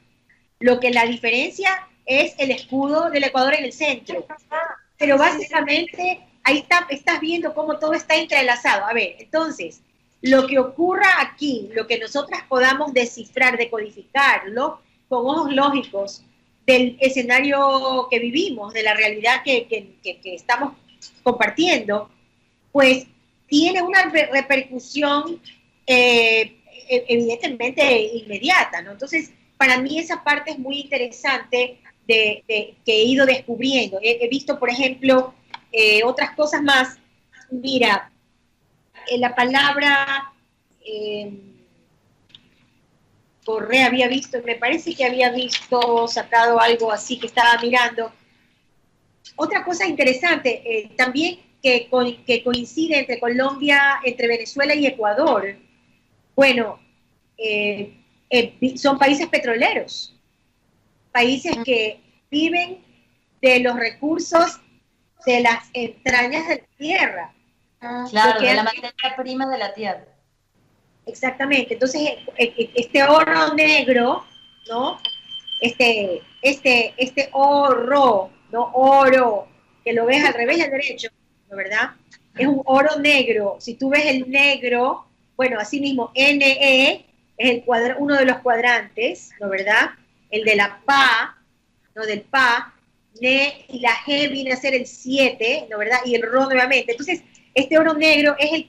Lo que la diferencia es el escudo del Ecuador en el centro. Pero básicamente, ahí estás viendo cómo todo está entrelazado. A ver, entonces, lo que ocurra aquí, lo que nosotras podamos descifrar, decodificarlo con ojos lógicos del escenario que vivimos, de la realidad que estamos compartiendo, pues tiene una repercusión evidentemente inmediata, ¿no? Entonces, para mí esa parte es muy interesante que he ido descubriendo. He visto, por ejemplo, otras cosas más. Mira, la palabra Correa había visto, me parece que había visto, sacado algo así que estaba mirando. Otra cosa interesante, también que coincide entre Colombia, entre Venezuela y Ecuador. Bueno, son países petroleros, países que viven de los recursos de las entrañas de la tierra. Claro, de la materia prima de la tierra. Exactamente. Entonces, este oro negro, ¿no? Este oro, ¿no? Oro, que lo ves al revés y al derecho, ¿no, verdad? Es un oro negro. Si tú ves el negro, bueno, así mismo, NE es uno de los cuadrantes, ¿no, verdad? El de la PA, ¿no? Del PA, NE y la G viene a ser el 7, ¿no, verdad? Y el RO nuevamente. Entonces, este oro negro es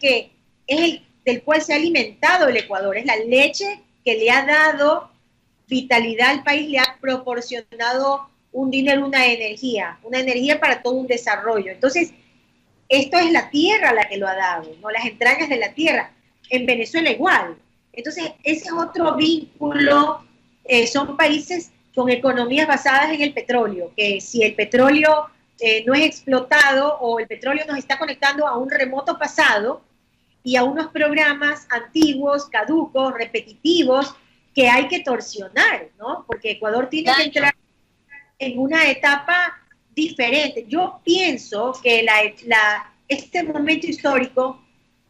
el del cual se ha alimentado el Ecuador, es la leche que le ha dado vitalidad al país, le ha proporcionado un dinero, una energía para todo un desarrollo. Entonces, esto es la tierra la que lo ha dado, ¿no? Las entrañas de la tierra. En Venezuela igual. Entonces, ese es otro vínculo. Son países con economías basadas en el petróleo, que si el petróleo no es explotado o el petróleo nos está conectando a un remoto pasado y a unos programas antiguos, caducos, repetitivos, que hay que torsionar, ¿no? Porque Ecuador tiene que entrar en una etapa diferente. Yo pienso que este momento histórico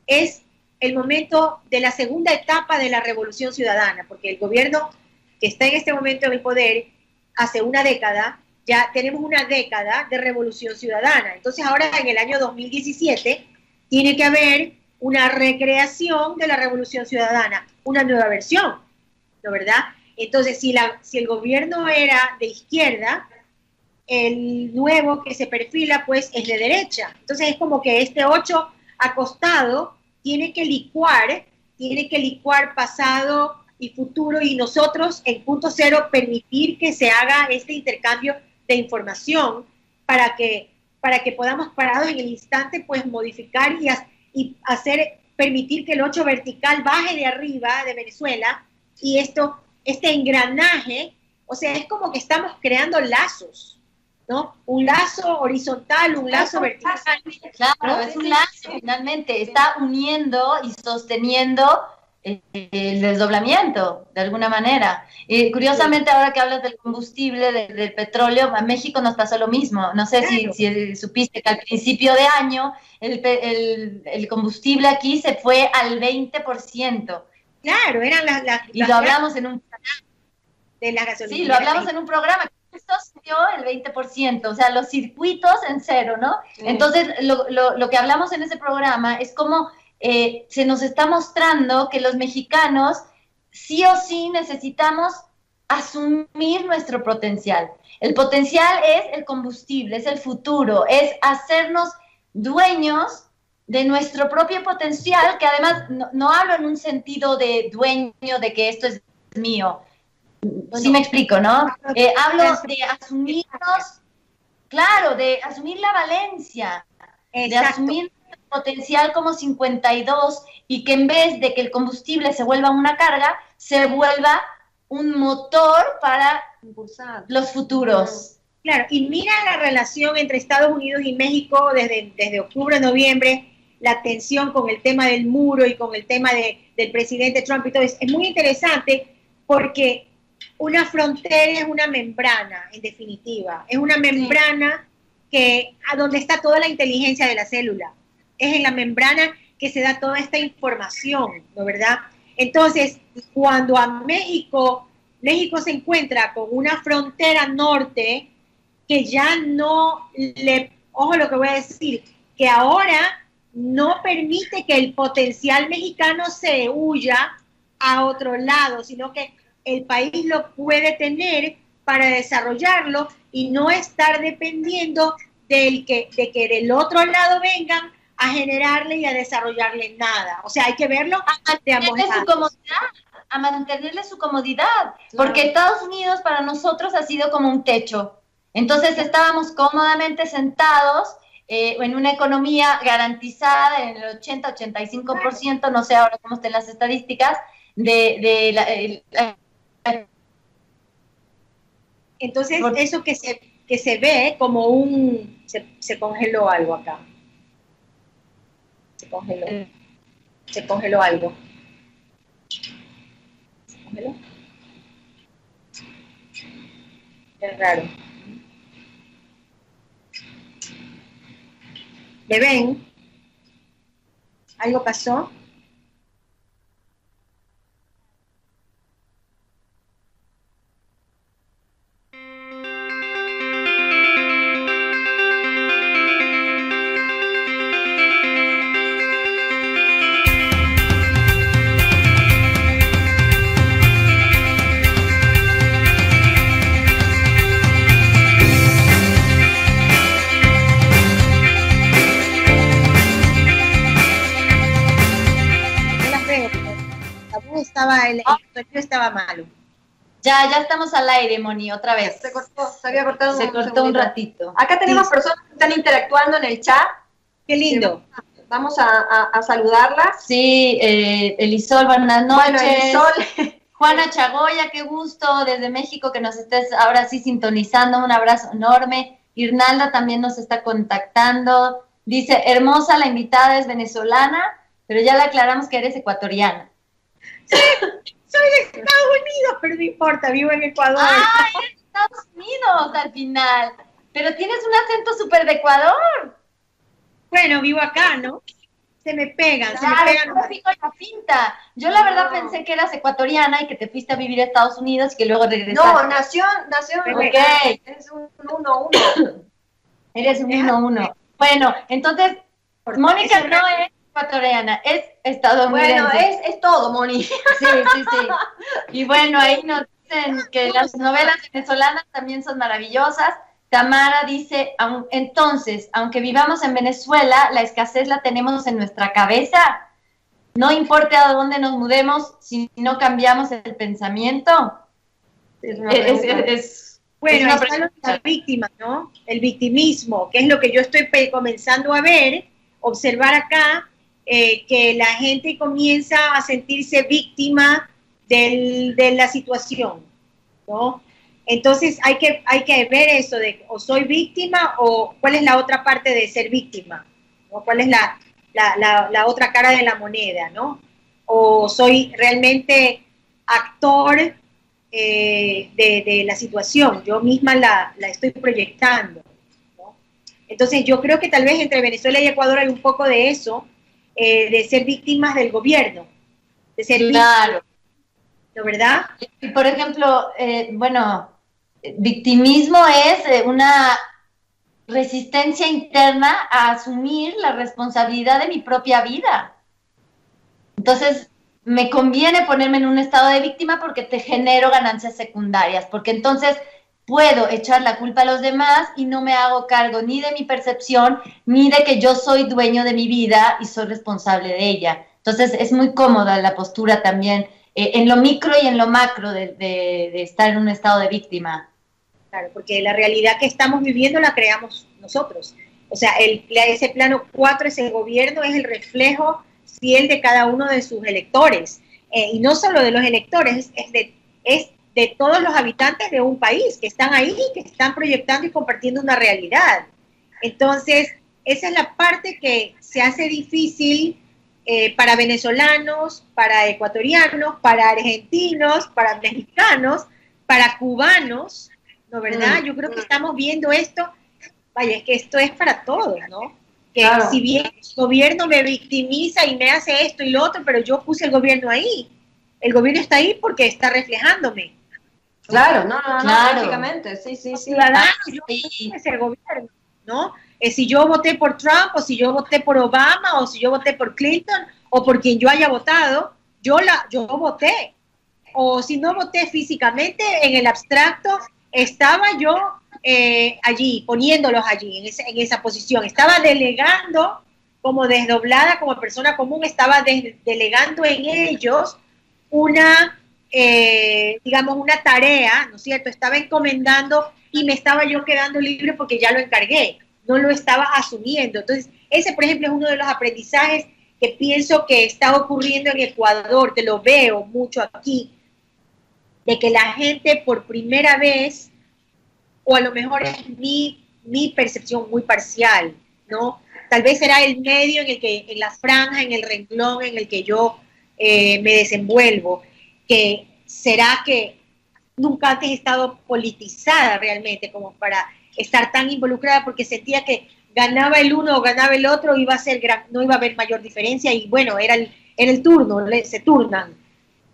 es el momento de la segunda etapa de la Revolución Ciudadana, porque el gobierno que está en este momento en el poder, hace una década, ya tenemos una década de Revolución Ciudadana. Entonces ahora en el año 2017 tiene que haber una recreación de la Revolución Ciudadana, una nueva versión, ¿no, verdad? Entonces, si el gobierno era de izquierda, el nuevo que se perfila, pues, es de derecha. Entonces, es como que este 8 acostado tiene que licuar pasado y futuro, y nosotros, en punto cero, permitir que se haga este intercambio de información para que podamos, parados en el instante, pues, modificar y permitir que el 8 vertical baje de arriba de Venezuela, y este engranaje, o sea, es como que estamos creando lazos, ¿no? Un lazo horizontal, un lazo vertical. Claro, es un lazo, finalmente, está uniendo y sosteniendo el desdoblamiento, de alguna manera. Curiosamente, ahora que hablas del combustible, del petróleo, a México nos pasó lo mismo. No sé si supiste que al principio de año el combustible aquí se fue al 20%. Claro, eran las y lo hablamos en un de la gasolina. Sí, lo hablamos en un programa. Esto subió el 20%, o sea, los circuitos en cero, ¿no? Entonces, lo que hablamos en ese programa es cómo se nos está mostrando que los mexicanos sí o sí necesitamos asumir nuestro potencial. El potencial es el combustible, es el futuro, es hacernos dueños de nuestro propio potencial, que además no hablo en un sentido de dueño, de que esto es mío. Sí me explico, ¿no? Hablo de asumirnos, claro, de asumir la valencia, de asumir el potencial como 52 y que en vez de que el combustible se vuelva una carga, se vuelva un motor para impulsar los futuros. Claro, y mira la relación entre Estados Unidos y México desde octubre, noviembre, la tensión con el tema del muro y con el tema del presidente Trump y todo eso. Es muy interesante porque una frontera es una membrana, en definitiva. Es una membrana a donde está toda la inteligencia de la célula. Es en la membrana que se da toda esta información, ¿no verdad? Entonces, cuando a México se encuentra con una frontera norte que ya no ojo lo que voy a decir, que ahora no permite que el potencial mexicano se huya a otro lado, sino que el país lo puede tener para desarrollarlo y no estar dependiendo de que del otro lado vengan a generarle y a desarrollarle nada. O sea, hay que verlo de ambos lados. A mantenerle su comodidad, porque Estados Unidos para nosotros ha sido como un techo. Entonces estábamos cómodamente sentados en una economía garantizada en el 80-85%, no sé ahora cómo estén las estadísticas, entonces eso que se ve como se congeló algo acá. Se congeló algo. ¿Se congeló? Es raro. ¿Me ven? ¿Algo pasó? El sonido estaba malo. Ya estamos al aire, Moni, otra vez. Se había cortado. Se cortó un ratito. Acá tenemos personas que están interactuando en el chat. Qué lindo. Vamos a saludarlas. Sí, Elisol, buenas noches. Bueno, Elisol. Juana Chagoya, qué gusto desde México que nos estés ahora sí sintonizando. Un abrazo enorme. Irnalda también nos está contactando. Dice, hermosa, la invitada es venezolana, pero ya le aclaramos que eres ecuatoriana. Sí, soy de Estados Unidos, pero no importa, vivo en Ecuador. ¡Ah, eres de Estados Unidos al final! Pero tienes un acento súper de Ecuador. Bueno, vivo acá, ¿no? Se me pegan, claro, se me pegan. No fijo la pinta. Yo la verdad pensé que eras ecuatoriana y que te fuiste a vivir a Estados Unidos y que luego regresaste. No, nació en okay. Es un 1-1. Eres un 1-1. Bueno, entonces, Mónica no es ecuatoriana, es estadounidense. Bueno, es todo, Moni. Sí. Y bueno, ahí nos dicen que las novelas venezolanas también son maravillosas. Tamara dice, entonces, aunque vivamos en Venezuela, la escasez la tenemos en nuestra cabeza. No importa a dónde nos mudemos, si no cambiamos el pensamiento. Bueno, están las víctimas, ¿no? El victimismo, que es lo que yo estoy comenzando a observar acá, que la gente comienza a sentirse víctima de la situación, ¿no? Entonces hay que ver eso de o soy víctima o cuál es la otra parte de ser víctima, ¿no? ¿Cuál es la otra cara de la moneda, ¿no? O soy realmente actor de la situación, yo misma la estoy proyectando, ¿no? Entonces yo creo que tal vez entre Venezuela y Ecuador hay un poco de eso, de ser víctimas del gobierno, de ser Claro. ¿no, verdad? Y por ejemplo, victimismo es una resistencia interna a asumir la responsabilidad de mi propia vida. Entonces, me conviene ponerme en un estado de víctima porque te genero ganancias secundarias, porque entonces puedo echar la culpa a los demás y no me hago cargo ni de mi percepción, ni de que yo soy dueño de mi vida y soy responsable de ella. Entonces, es muy cómoda la postura también, en lo micro y en lo macro de estar en un estado de víctima. Claro, porque la realidad que estamos viviendo la creamos nosotros. O sea, ese plano 4, ese gobierno es el reflejo fiel de cada uno de sus electores. Y no solo de los electores, es de todos los habitantes de un país que están ahí, que están proyectando y compartiendo una realidad. Entonces, esa es la parte que se hace difícil para venezolanos, para ecuatorianos, para argentinos, para mexicanos, para cubanos, ¿no, verdad? Yo creo que estamos viendo esto, vaya, es que esto es para todos, ¿no? Que claro, si bien el gobierno me victimiza y me hace esto y lo otro, pero yo puse el gobierno ahí. El gobierno está ahí porque está reflejándome. Claro, claro. Lógicamente, sí. Ciudadanos, yo es el gobierno, ¿no? Si yo voté por Trump, o si yo voté por Obama, o si yo voté por Clinton, o por quien yo haya votado, yo voté. O si no voté físicamente, en el abstracto, estaba yo allí, poniéndolos allí, en esa posición. Estaba delegando, como desdoblada, como persona común, estaba delegando en ellos una, digamos, una tarea, ¿no es cierto? Estaba encomendando y me estaba yo quedando libre porque ya lo encargué, no lo estaba asumiendo. Entonces, ese, por ejemplo, es uno de los aprendizajes que pienso que está ocurriendo en Ecuador, que lo veo mucho aquí, de que la gente por primera vez, o a lo mejor es mi percepción muy parcial, ¿no? Tal vez será el medio en la franja, en el renglón en el que yo me desenvuelvo, que será que nunca antes he estado politizada realmente como para estar tan involucrada, porque sentía que ganaba el uno o ganaba el otro, no iba a haber mayor diferencia, y bueno, era el turno, se turnan.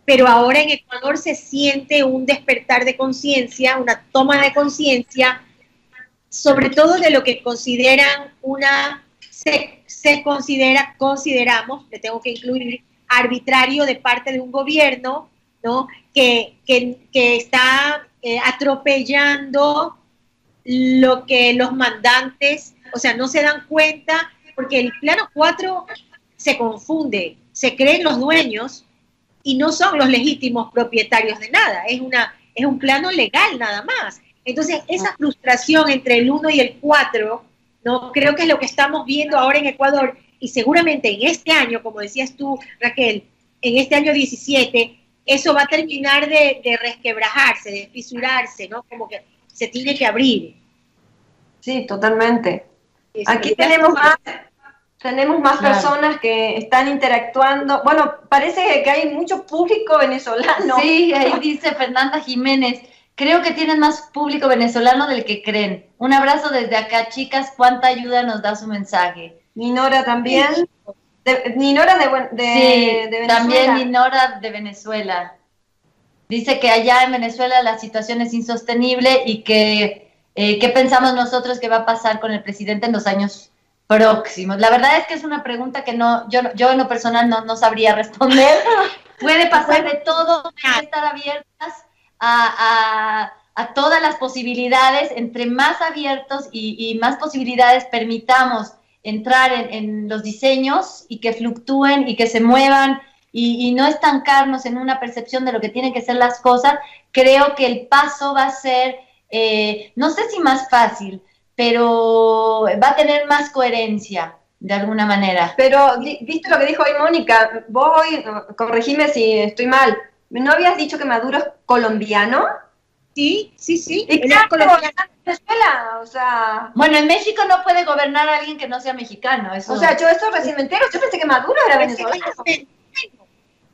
Pero ahora en Ecuador se siente un despertar de conciencia, una toma de conciencia, sobre todo de lo que consideran consideramos, le tengo que incluir, arbitrario de parte de un gobierno, ¿no? que está atropellando lo que los mandantes, o sea, no se dan cuenta, porque el plano 4 se confunde, se creen los dueños, y no son los legítimos propietarios de nada, es un plano legal nada más. Entonces, esa frustración entre el 1 y el 4, ¿no? Creo que es lo que estamos viendo ahora en Ecuador, y seguramente en este año, como decías tú, Raquel, en este año 17, eso va a terminar de resquebrajarse, de fisurarse, ¿no? Como que se tiene que abrir. Sí, totalmente. Aquí tenemos más claro, personas que están interactuando. Bueno, parece que hay mucho público venezolano. Sí, ahí dice Fernanda Jiménez, creo que tienen más público venezolano del que creen. Un abrazo desde acá, chicas, cuánta ayuda nos da su mensaje. Ninora también. Ninora de Venezuela. También Ninora de Venezuela. Dice que allá en Venezuela la situación es insostenible y que ¿qué pensamos nosotros que va a pasar con el presidente en los años próximos? La verdad es que es una pregunta que yo en lo personal no sabría responder. Puede pasar de todo, hay que estar abiertas a todas las posibilidades. Entre más abiertos y más posibilidades permitamos entrar en los diseños y que fluctúen y que se muevan y no estancarnos en una percepción de lo que tienen que ser las cosas, creo que el paso va a ser, no sé si más fácil, pero va a tener más coherencia de alguna manera. Pero, ¿viste lo que dijo hoy Mónica? Vos hoy, corregime si estoy mal, ¿no habías dicho que Maduro es colombiano? Sí, sí, sí. Y Él es claro, colombiano. está en Venezuela, o sea... Bueno, en México no puede gobernar a alguien que no sea mexicano. Eso. O sea, yo esto recién me entero, yo pensé que Maduro era Ese es venezolano. el fenómeno.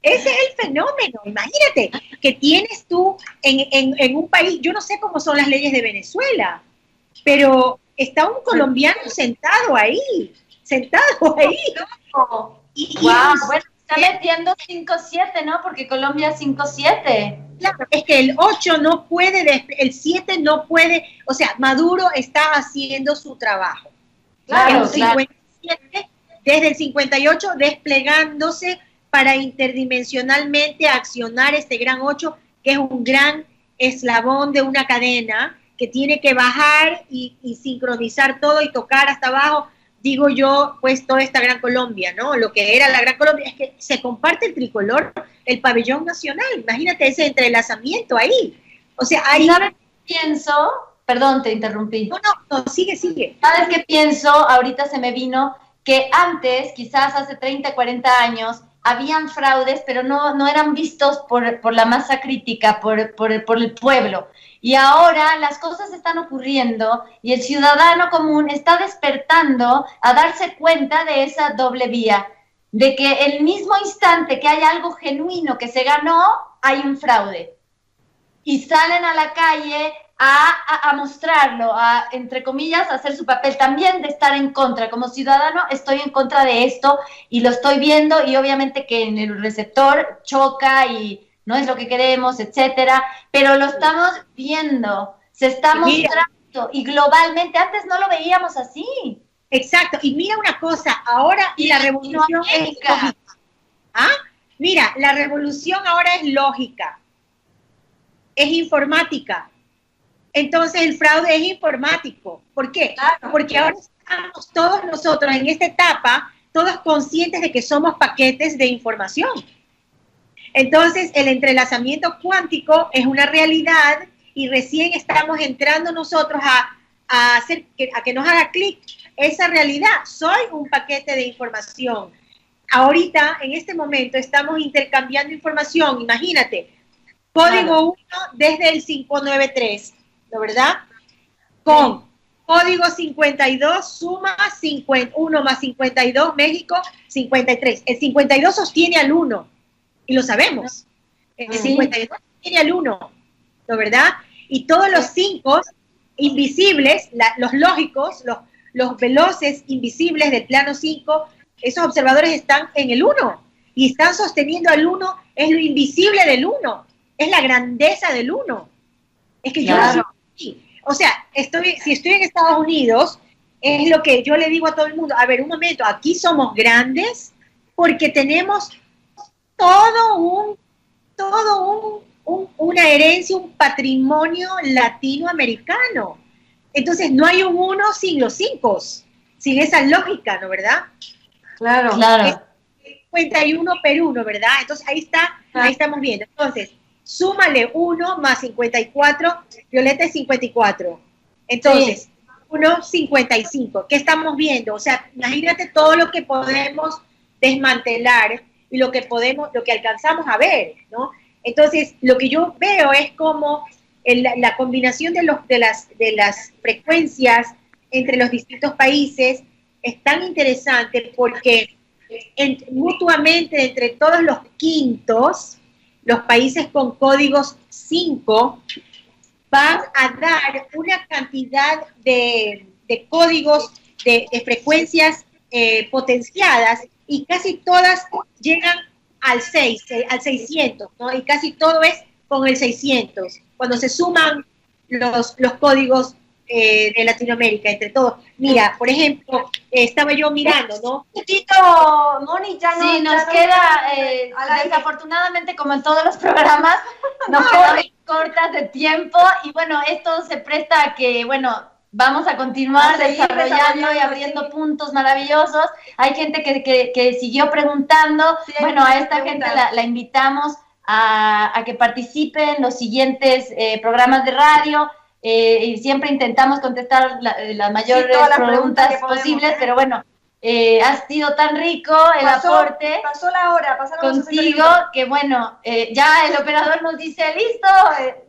Ese es el fenómeno. Imagínate que tienes tú en un país, yo no sé cómo son las leyes de Venezuela, pero está un colombiano sentado ahí. No. Y Wow, bueno, está metiendo 5-7, ¿no? Porque Colombia es 5-7. claro, es que el 8 no puede, el 7 no puede, o sea, Maduro está haciendo su trabajo. Claro, El 57, desde el 58, desplegándose para interdimensionalmente accionar este gran 8, que es un gran eslabón de una cadena que tiene que bajar y sincronizar todo y tocar hasta abajo, digo yo, pues toda esta gran Colombia, ¿no? Lo que era la gran Colombia, es que se comparte el tricolor, el pabellón nacional, imagínate ese entrelazamiento ahí. O sea, ahí... ¿Sabes qué pienso? Perdón, te interrumpí. No, sigue. ¿Sabes qué pienso? Ahorita se me vino que antes, quizás hace 30, 40 años, habían fraudes, pero no eran vistos por la masa crítica, por el pueblo. Y ahora las cosas están ocurriendo y el ciudadano común está despertando a darse cuenta de esa doble vía, de que el mismo instante que hay algo genuino que se ganó, hay un fraude. Y salen a la calle a mostrarlo, a, entre comillas, a hacer su papel también de estar en contra. Como ciudadano estoy en contra de esto y lo estoy viendo y obviamente que en el receptor choca y no es lo que queremos, etcétera, pero lo estamos viendo, se está mostrando y globalmente, antes no lo veíamos así. Exacto, y mira una cosa, ahora y la revolución es lógica. ¿Ah? Mira, la revolución ahora es lógica, es informática. Entonces el fraude es informático. ¿Por qué? Claro. Porque ahora estamos todos nosotros en esta etapa, todos conscientes de que somos paquetes de información. Entonces el entrelazamiento cuántico es una realidad y recién estamos entrando nosotros a hacer a que nos haga clic esa realidad. Soy un paquete de información. Ahorita, en este momento, estamos intercambiando información. Imagínate, código 1 desde el 593, ¿no verdad? Con código 52 suma 1 más 52, México 53. El 52 sostiene al 1 y lo sabemos. El 52 sostiene al 1, ¿no verdad? Y todos los 5 invisibles, los lógicos, los veloces invisibles del plano 5, esos observadores están en el 1 y están sosteniendo al 1, es lo invisible del 1, es la grandeza del 1. Es que claro. Yo no soy, o sea, si estoy en Estados Unidos, es lo que yo le digo a todo el mundo, a ver, un momento, aquí somos grandes porque tenemos una herencia, un patrimonio latinoamericano. Entonces no hay un 1 sin los 5, sin esa lógica, ¿no verdad? Claro. 51 Perú, ¿no verdad? Entonces ahí estamos viendo. Entonces, súmale 1 más 54, Violeta es 54. Entonces, 1, 55. ¿Qué estamos viendo? O sea, imagínate todo lo que podemos desmantelar y lo que alcanzamos a ver, ¿no? Entonces, lo que yo veo es como la combinación de las frecuencias entre los distintos países es tan interesante porque mutuamente entre todos los quintos, los países con códigos 5 van a dar una cantidad de códigos de frecuencias potenciadas y casi todas llegan al 600, ¿no? Y casi todo es con el 600. Cuando se suman los códigos de Latinoamérica, entre todos. Mira, por ejemplo, estaba yo mirando, ¿no? Moni, ya no. Sí, nos queda, desafortunadamente, como en todos los programas, nos quedan cortas de tiempo y bueno, esto se presta a que, bueno, vamos a continuar desarrollando y abriendo puntos maravillosos. Hay gente que siguió preguntando. Sí, bueno, a esta gente la invitamos a que participe en los siguientes programas de radio. Y siempre intentamos contestar las mayores preguntas posibles, pero bueno, Ha sido tan rico el aporte. Pasó la hora, pasaron los Contigo, que bueno, ya el operador nos dice, listo,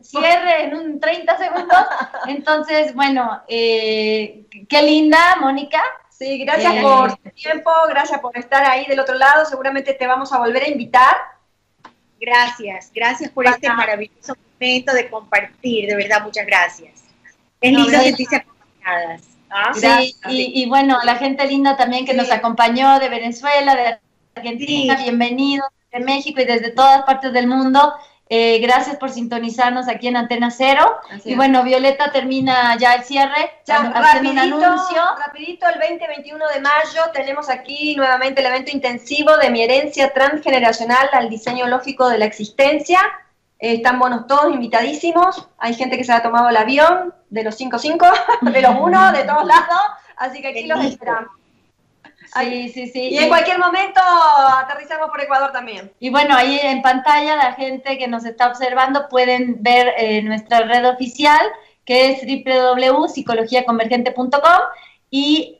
cierre en un 30 segundos. Entonces, bueno, qué linda, Mónica. Sí, gracias por tu tiempo, gracias por estar ahí del otro lado. Seguramente te vamos a volver a invitar. Gracias por este maravilloso momento de compartir, de verdad, muchas gracias. Es lindo sentirse acompañadas. ¿Ah? Sí, y bueno, la gente linda también que nos acompañó de Venezuela, de Argentina, bienvenidos de México y desde todas partes del mundo. Gracias por sintonizarnos aquí en Antena Cero. Y bueno, Violeta termina ya el cierre, haciendo un anuncio. Rapidito, el 20-21 de mayo tenemos aquí nuevamente el evento intensivo de Mi herencia transgeneracional al diseño lógico de la existencia. Están buenos todos, invitadísimos. Hay gente que se ha tomado el avión de los 5-5, de los 1, de todos lados. Así que aquí los esperamos. Sí. Y en cualquier momento aterrizamos por Ecuador también. Y bueno, ahí en pantalla la gente que nos está observando pueden ver nuestra red oficial, que es www.psicologiaconvergente.com y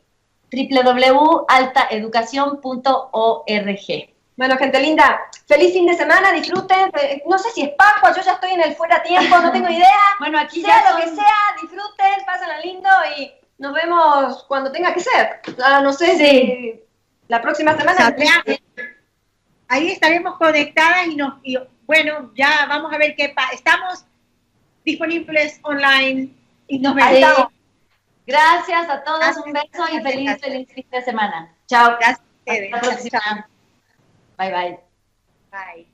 www.altaeducacion.org. Bueno, gente linda, feliz fin de semana, disfruten. No sé si es Pascua, yo ya estoy en el fuera tiempo, no tengo idea. Bueno, aquí sea ya lo que sea, disfruten, pásenla lindo y nos vemos cuando tenga que ser. No sé si la próxima semana. Ahí estaremos conectadas y bueno, ya vamos a ver qué pasa. Estamos disponibles online y nos vemos. Gracias a todos, un beso y feliz fin de semana. Chao. Gracias a ustedes. Hasta la próxima. Bye. Bye.